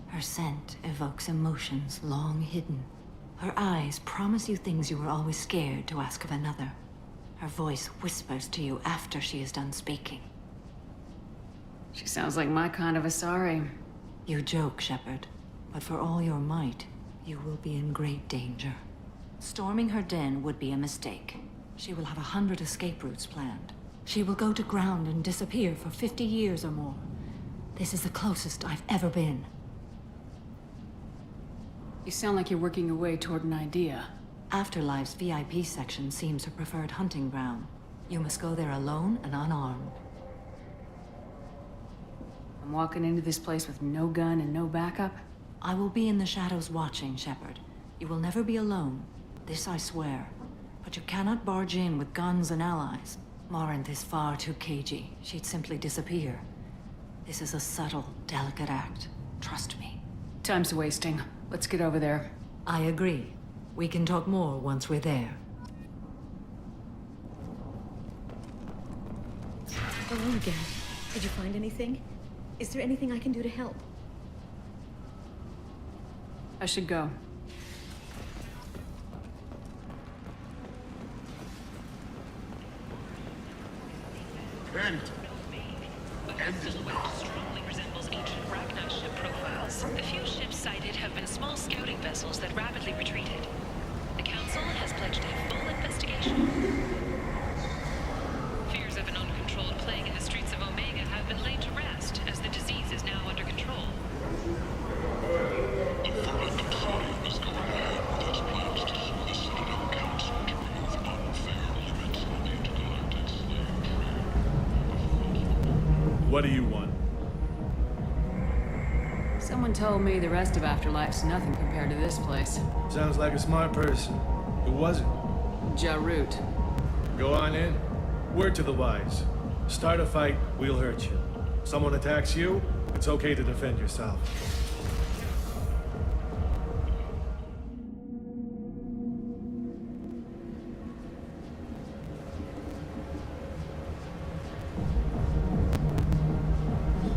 Her scent evokes emotions long hidden. Her eyes promise you things you were always scared to ask of another. Her voice whispers to you after she is done speaking. She sounds like my kind of Asari. You joke, Shepard, but for all your might, you will be in great danger. Storming her den would be a mistake. She will have 100 escape routes planned. She will go to ground and disappear for 50 years or more. This is the closest I've ever been. You sound like you're working your way toward an idea. Afterlife's VIP section seems her preferred hunting ground. You must go there alone and unarmed. I'm walking into this place with no gun and no backup? I will be in the shadows watching, Shepard. You will never be alone. This I swear. But you cannot barge in with guns and allies. Morinth is far too cagey. She'd simply disappear. This is a subtle, delicate act. Trust me. Time's wasting. Let's get over there. I agree. We can talk more once we're there. Alone again. Did you find anything? Is there anything I can do to help? I should go. End it now. Strongly resembles ancient Ragnar ship profiles. The few ships sighted have been small scouting vessels that rapidly retreated. The Council has pledged a full investigation. Fears of an uncontrolled plague in the streets of Omega have been laid to rest, as the disease is now under control. The Foreign Emporium is going ahead with its plans to sue the Citadel Council to remove unfair limits on the intergalactic slave trade. What do you want? Someone told me the rest of Afterlife's nothing compared to this place. Sounds like a smart person. Who was it? Jarut. Go on in. Word to the wise. Start a fight, we'll hurt you. Someone attacks you, It's okay to defend yourself.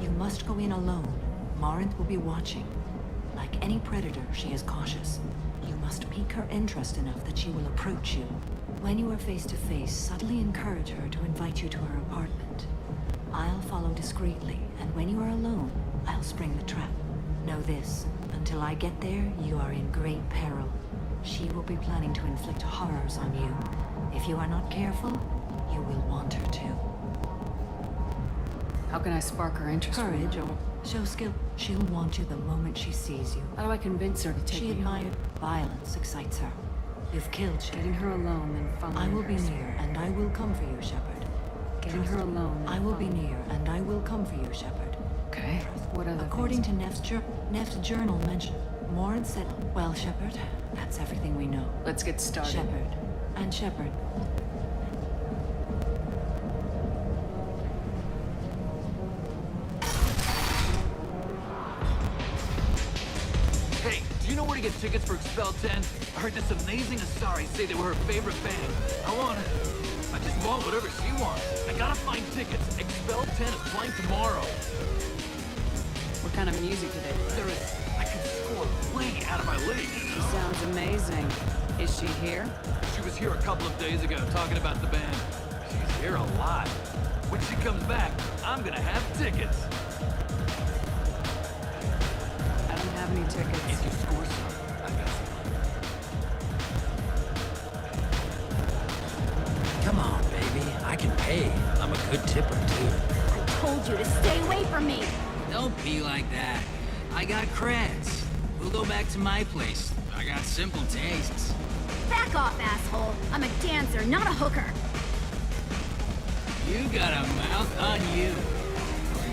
You must go in alone. Marinth will be watching. Like any predator, she is cautious. You must pique her interest enough that she will approach you. When you are face to face, subtly encourage her to invite you to her apartment. I'll follow discreetly, and when you are alone, I'll spring the trap. Know this, until I get there, you are in great peril. She will be planning to inflict horrors on you. If you are not careful, you will want her to. How can I spark her interest? Courage or show skill. She'll want you the moment she sees you. How do I convince her to take me home? Violence excites her. You've killed Shepard. Getting her alone and following I will be her. near, and I will come for you, Shepard. Getting her alone. I will be near, and I will come for you, Shepard. Okay. What other According things? to Neff's journal mentioned, Morin said, well, Shepard, that's everything we know. Let's get started. Shepard. And Shepard. Hey, do you know where to get tickets for Expel 10? I heard this amazing Asari say they were her favorite band. I just want whatever she wants. I gotta find tickets. Expel 10 is playing tomorrow. What kind of music do they play? I can score way out of my league. She sounds amazing. Is she here? She was here a couple of days ago talking about the band. She's here a lot. When she comes back, I'm gonna have tickets. I don't have any tickets. If you score some, I got some. Come on, baby. I can pay. I'm a good tipper, too. I told you to stay away from me! Don't be like that. I got creds. We'll go back to my place. I got simple tastes. Back off, asshole! I'm a dancer, not a hooker! You got a mouth on you.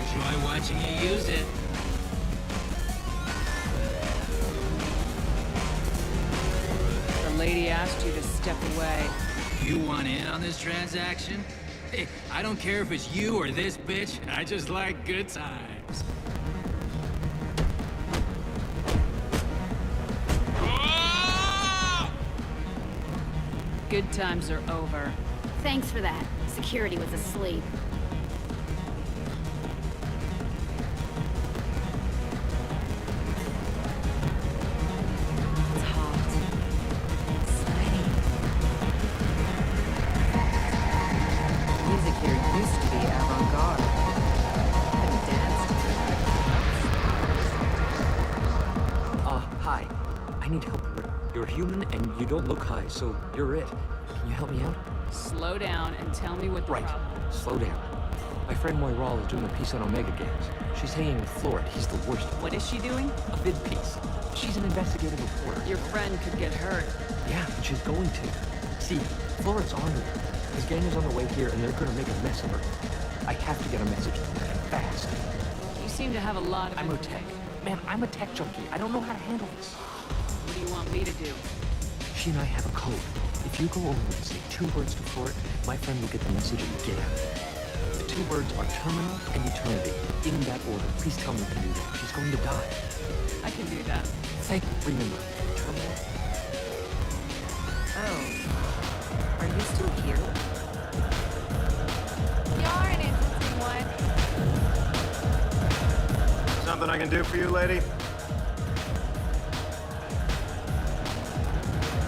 Enjoy watching you use it. The lady asked you to step away. You want in on this transaction? Hey, I don't care if it's you or this bitch. I just like good times. Good times are over. Thanks for that. Security was asleep. It's hot. Sweaty. Music here used to be avant-garde. Couldn't dance to it. Hi. I need help. You're human and you don't look high, so you're it. Can you help me out? Slow down and tell me what the problem is. Slow down. My friend Moiral is doing a piece on Omega Games. She's hanging with Florid. He's the worst. What is she doing? A vid piece. She's an investigative reporter. Your friend could get hurt. Yeah, but she's going to. See, Florid's on her. His gang is on the way here and they're gonna make a mess of her. I have to get a message to them fast. You seem to have a lot of... I'm a tech. Man, I'm a tech junkie. I don't know how to handle this. What do you want me to do? She and I have a code. If you go over and say 2 words to Florid, my friend will get the message and get out. The 2 words are terminal and eternity. In that order. Please tell me you can do that. She's going to die. I can do that. Thank you. Remember, terminal. Oh. Are you still here? You're an interesting one. Something I can do for you, lady?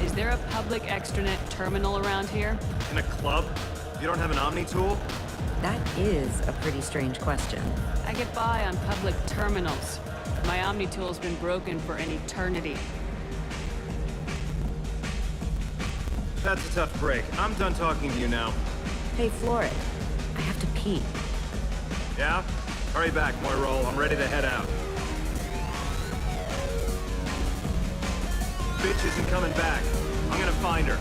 Is there a public extranet terminal around here? In a club? You don't have an Omni tool? That is a pretty strange question. I get by on public terminals. My Omni tool's been broken for an eternity. That's a tough break. I'm done talking to you now. Hey, Florid. I have to pee. Yeah? Hurry back, Moiral. I'm ready to head out. Bitch isn't coming back. I'm gonna find her.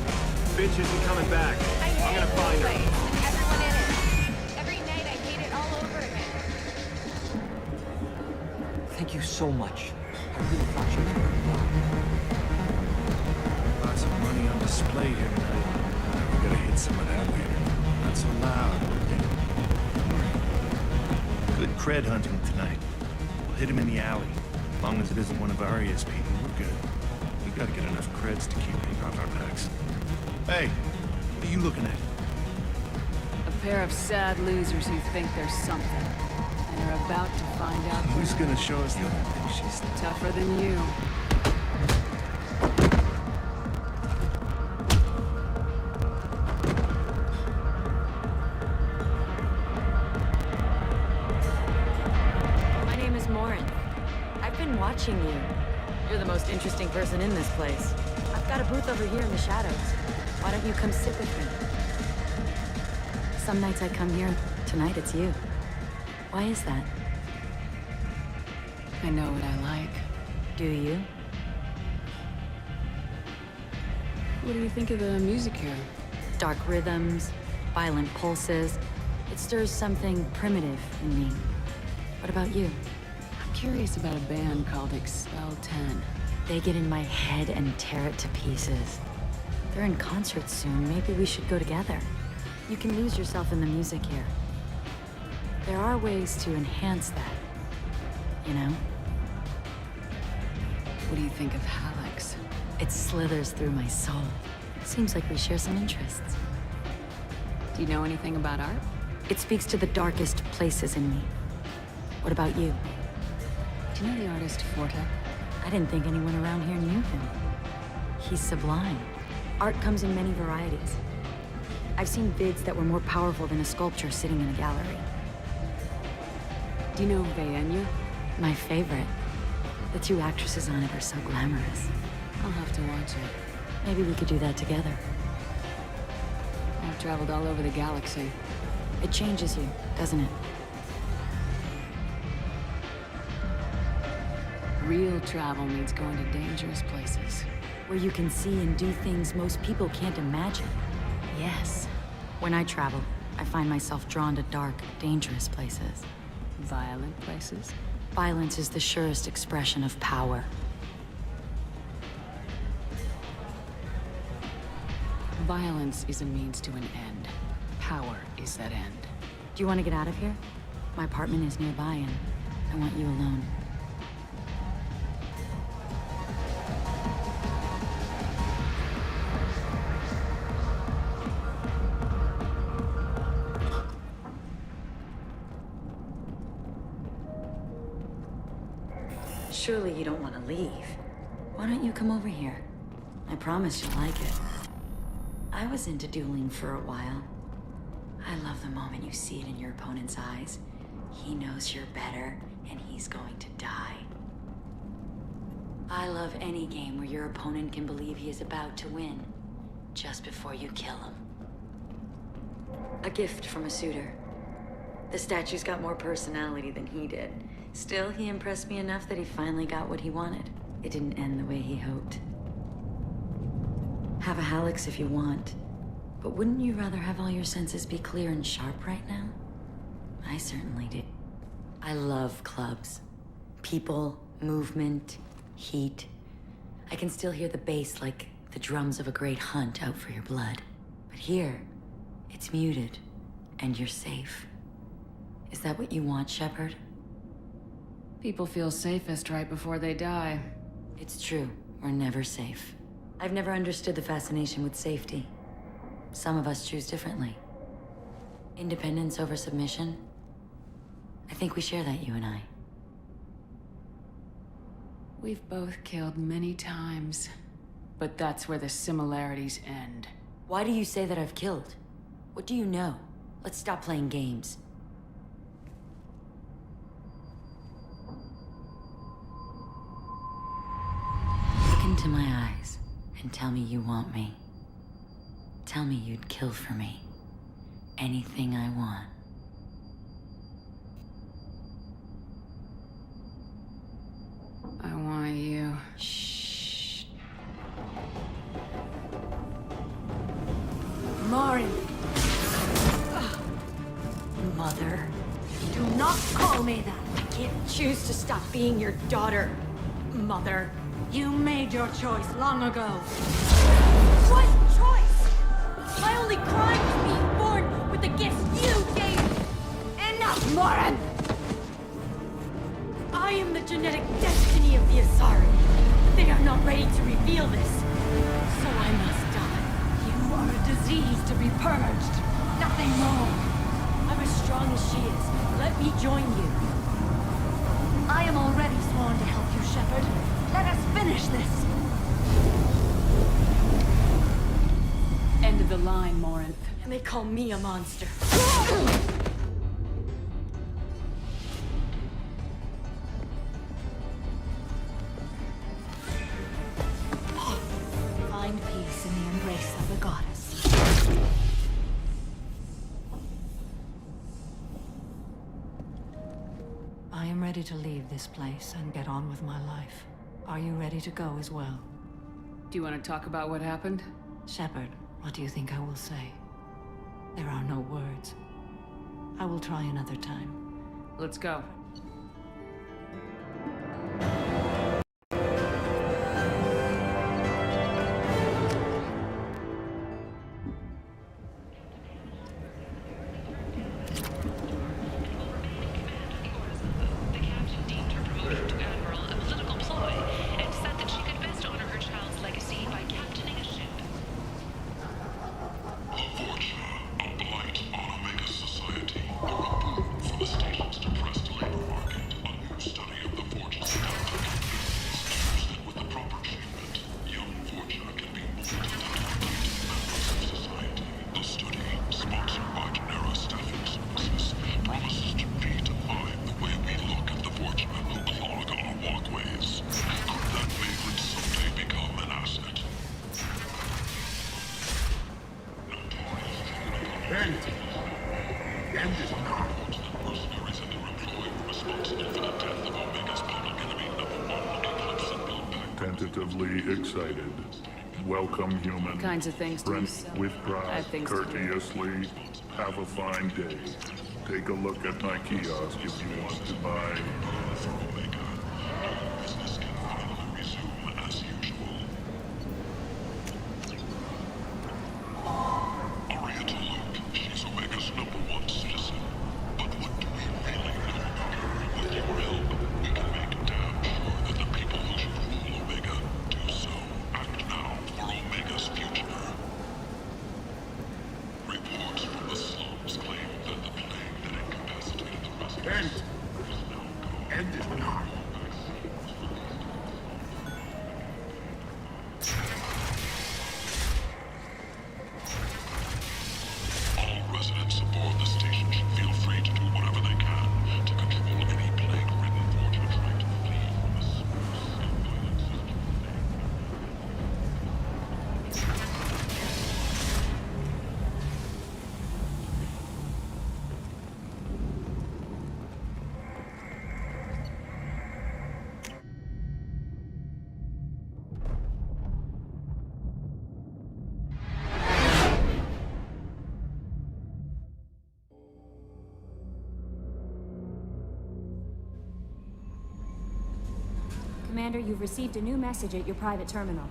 Bitch isn't coming back. I'm gonna find her. And everyone in it. Every night I hate it all over again. Thank you so much. I really thought you were Lots of money on display here tonight. We gotta hit some of that later. Not so loud, okay? Good cred hunting tonight. hit him in the alley. As long as it isn't one of Arya's people, we're good. We gotta get enough creds to keep hanging off our backs. Hey, what are you looking at? A pair of sad losers who think they're something. And are about to find out Who's gonna show us the other thing she's tougher than you. My name is Morin. I've been watching you. You're the most interesting person in this place. I've got a booth over here in the shadows. Why don't you come sit with me? Some nights I come here. Tonight it's you. Why is that? I know what I like. Do you? What do you think of the music here? Dark rhythms, violent pulses. It stirs something primitive in me. What about you? I'm curious about a band called Expel 10. They get in my head and tear it to pieces. They're in concert soon. Maybe we should go together. You can lose yourself in the music here. There are ways to enhance that, you know? What do you think of Hallex? It slithers through my soul. Seems like we share some interests. Do you know anything about art? It speaks to the darkest places in me. What about you? Do you know the artist Forta? I didn't think anyone around here knew him. He's sublime. Art comes in many varieties. I've seen vids that were more powerful than a sculpture sitting in a gallery. Do you know Vaenya? My favorite. The two actresses on it are so glamorous. I'll have to watch it. Maybe we could do that together. I've traveled all over the galaxy. It changes you, doesn't it? Real travel means going to dangerous places. Where you can see and do things most people can't imagine. Yes. When I travel, I find myself drawn to dark, dangerous places. Violent places? Violence is the surest expression of power. Violence is a means to an end. Power is that end. Do you want to get out of here? My apartment is nearby and I want you alone. Surely you don't want to leave. Why don't you come over here? I promise you'll like it. I was into dueling for a while. I love the moment you see it in your opponent's eyes. He knows you're better, and he's going to die. I love any game where your opponent can believe he is about to win, just before you kill him. A gift from a suitor. The statue's got more personality than he did. Still, he impressed me enough that he finally got what he wanted. It didn't end the way he hoped. Have a Hallex if you want. But wouldn't you rather have all your senses be clear and sharp right now? I certainly do. I love clubs. People, movement, heat. I can still hear the bass like the drums of a great hunt out for your blood. But here, it's muted, and you're safe. Is that what you want, Shepard? People feel safest right before they die. It's true. We're never safe. I've never understood the fascination with safety. Some of us choose differently. Independence over submission? I think we share that, you and I. We've both killed many times, but that's where the similarities end. Why do you say that I've killed? What do you know? Let's stop playing games. Look into my eyes and tell me you want me. Tell me you'd kill for me. Anything I want. I want you. Shh. Morin! Mother. Do not call me that! I can't choose to stop being your daughter, Mother. You made your choice long ago. What choice? My only crime was being born with the gifts you gave me. Enough, Morin! I I am the genetic destiny of the Asari. They are not ready to reveal this. So I must die. You are a disease to be purged. Nothing more. I'm as strong as she is. Let me join you. I am already sworn to help you, Shepard. Let us finish this. End of the line, Morinth. And they call me a monster. Find peace in the embrace of the goddess. I am ready to leave this place and get on with my life. Are you ready to go as well? Do you want to talk about what happened? Shepard, what do you think I will say? There are no words. I will try another time. Let's go. Tentatively excited. Welcome, human. Kinds of things to Friend yourself. with I pride, have things to do. courteously. Have a fine day. Take a look at my kiosk if you want to buy. Business can finally resume as usual. Aria to Luke, she's Omega's #1 citizen. But what do we really know about her? With your help, we can make damn sure that the people who should rule Omega do so. Act now for Omega's future. Reports from the slums claim that the plague that incapacitated the residents is now gone. End it now. All residents aboard the station should feel free to do whatever they can to control any plague-ridden Fortuna trying to flee from the source of violence. Commander, you've received a new message at your private terminal.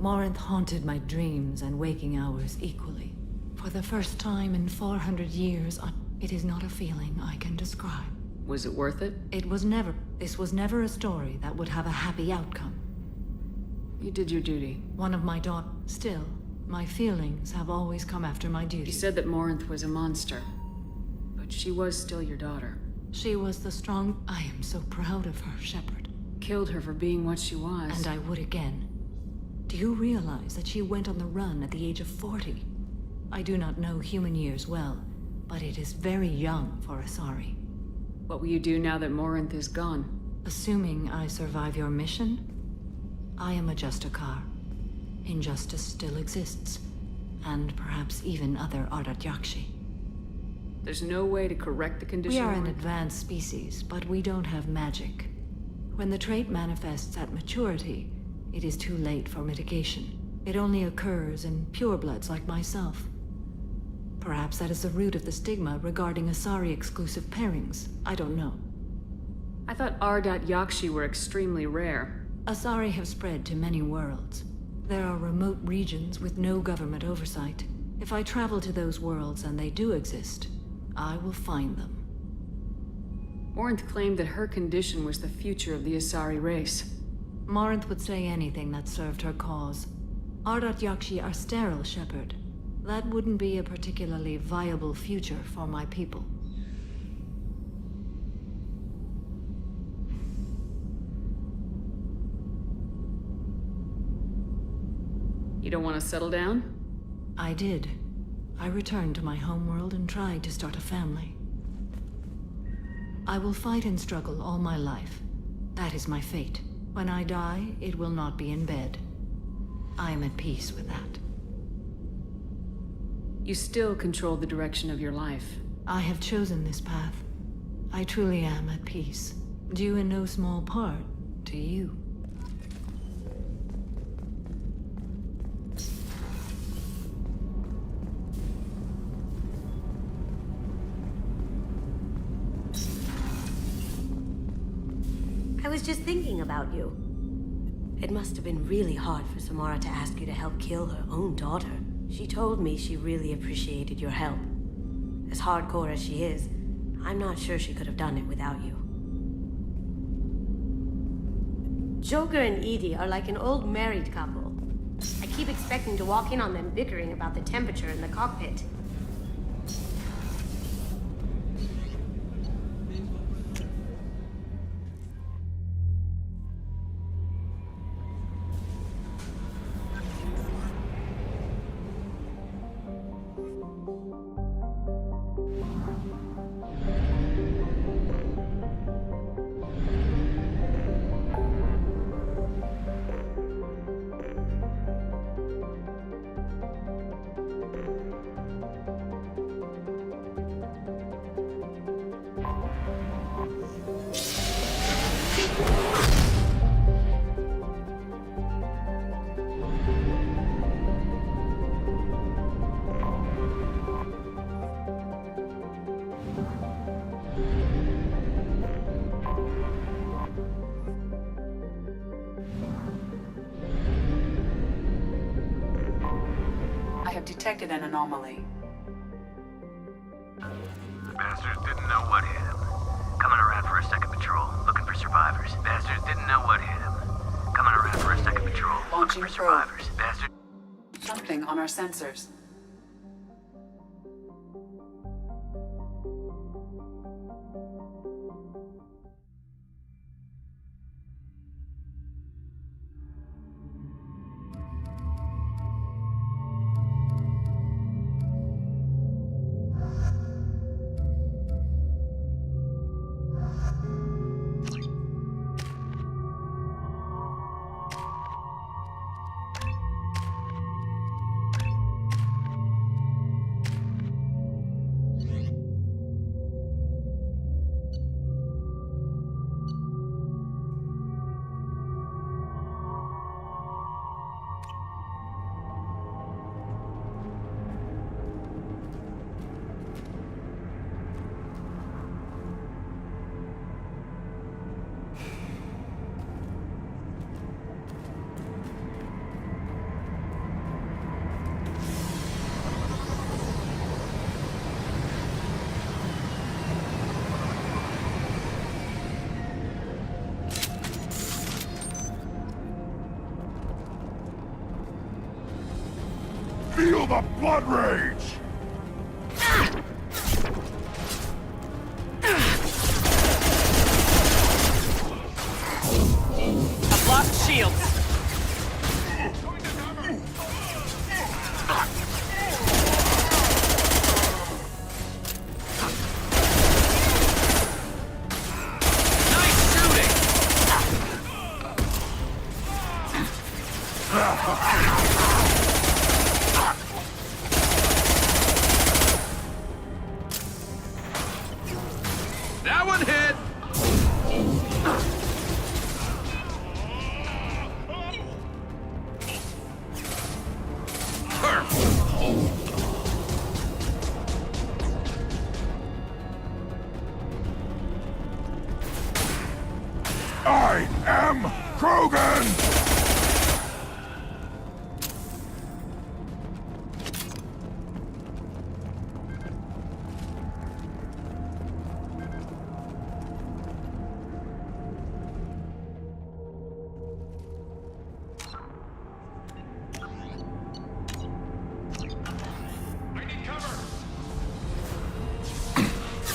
Morinth haunted my dreams and waking hours equally. For the first time in 400 years, it is not a feeling I can describe. Was it worth it? This was never a story that would have a happy outcome. You did your duty. One of my Still, my feelings have always come after my duty. You said that Morinth was a monster. But she was still your daughter. She was the strong... I am so proud of her, Shepard. Killed her for being what she was. And I would again. Do you realize that she went on the run at the age of 40? I do not know human years well, but it is very young for Asari. What will you do now that Morinth is gone? Assuming I survive your mission, I am a Justicar. injustice still exists. And perhaps even other Ardat Yakshi. There's no way to correct the condition? We are an advanced species, but we don't have magic. When the trait manifests at maturity, it is too late for mitigation. It only occurs in purebloods like myself. Perhaps that is the root of the stigma regarding Asari-exclusive pairings. I don't know. I thought Ardat Yakshi were extremely rare. Asari have spread to many worlds. There are remote regions with no government oversight. If I travel to those worlds and they do exist, I will find them. Orinth claimed that her condition was the future of the Asari race. Morinth would say anything that served her cause. Ardat Yakshi are sterile, Shepard. That wouldn't be a particularly viable future for my people. You don't want to settle down? I did. I returned to my homeworld and tried to start a family. I will fight and struggle all my life. That is my fate. When I die, it will not be in bed. I am at peace with that. You still control the direction of your life. I have chosen this path. I truly am at peace. Due in no small part to you. I was just thinking about you. It must have been really hard for Samara to ask you to help kill her own daughter. She told me she really appreciated your help. As hardcore as she is, I'm not sure she could have done it without you. Joker and Edie are like an old married couple. I keep expecting to walk in on them bickering about the temperature in the cockpit. I have detected an anomaly. Bastards didn't know what hit him. Coming around for a second patrol, looking for survivors. Bastards didn't know what hit him. Coming around for a second patrol, looking for survivors. Bastards. Something on our sensors. Feel the blood rage! I've lost shields. Nice shooting! am Krogan!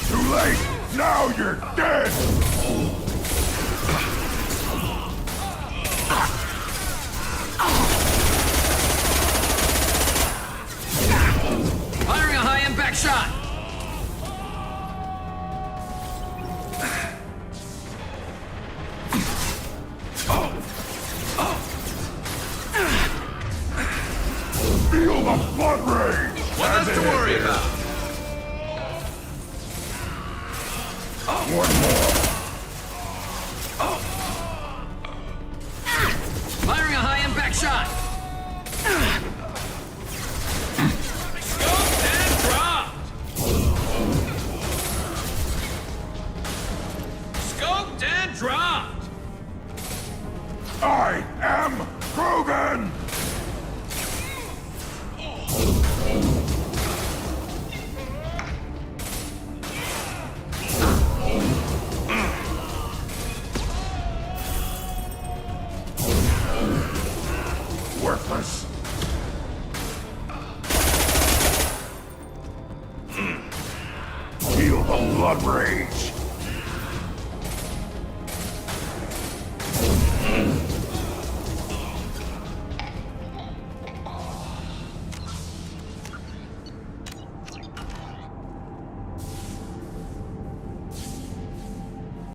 Too late! Now you're dead! Firing a high-impact shot! Feel the blood rage! What else to worry about? One more. Firing a high-impact shot! Scoped and dropped! Scoped and dropped! I am Krogan! Worthless. Feel the blood rage.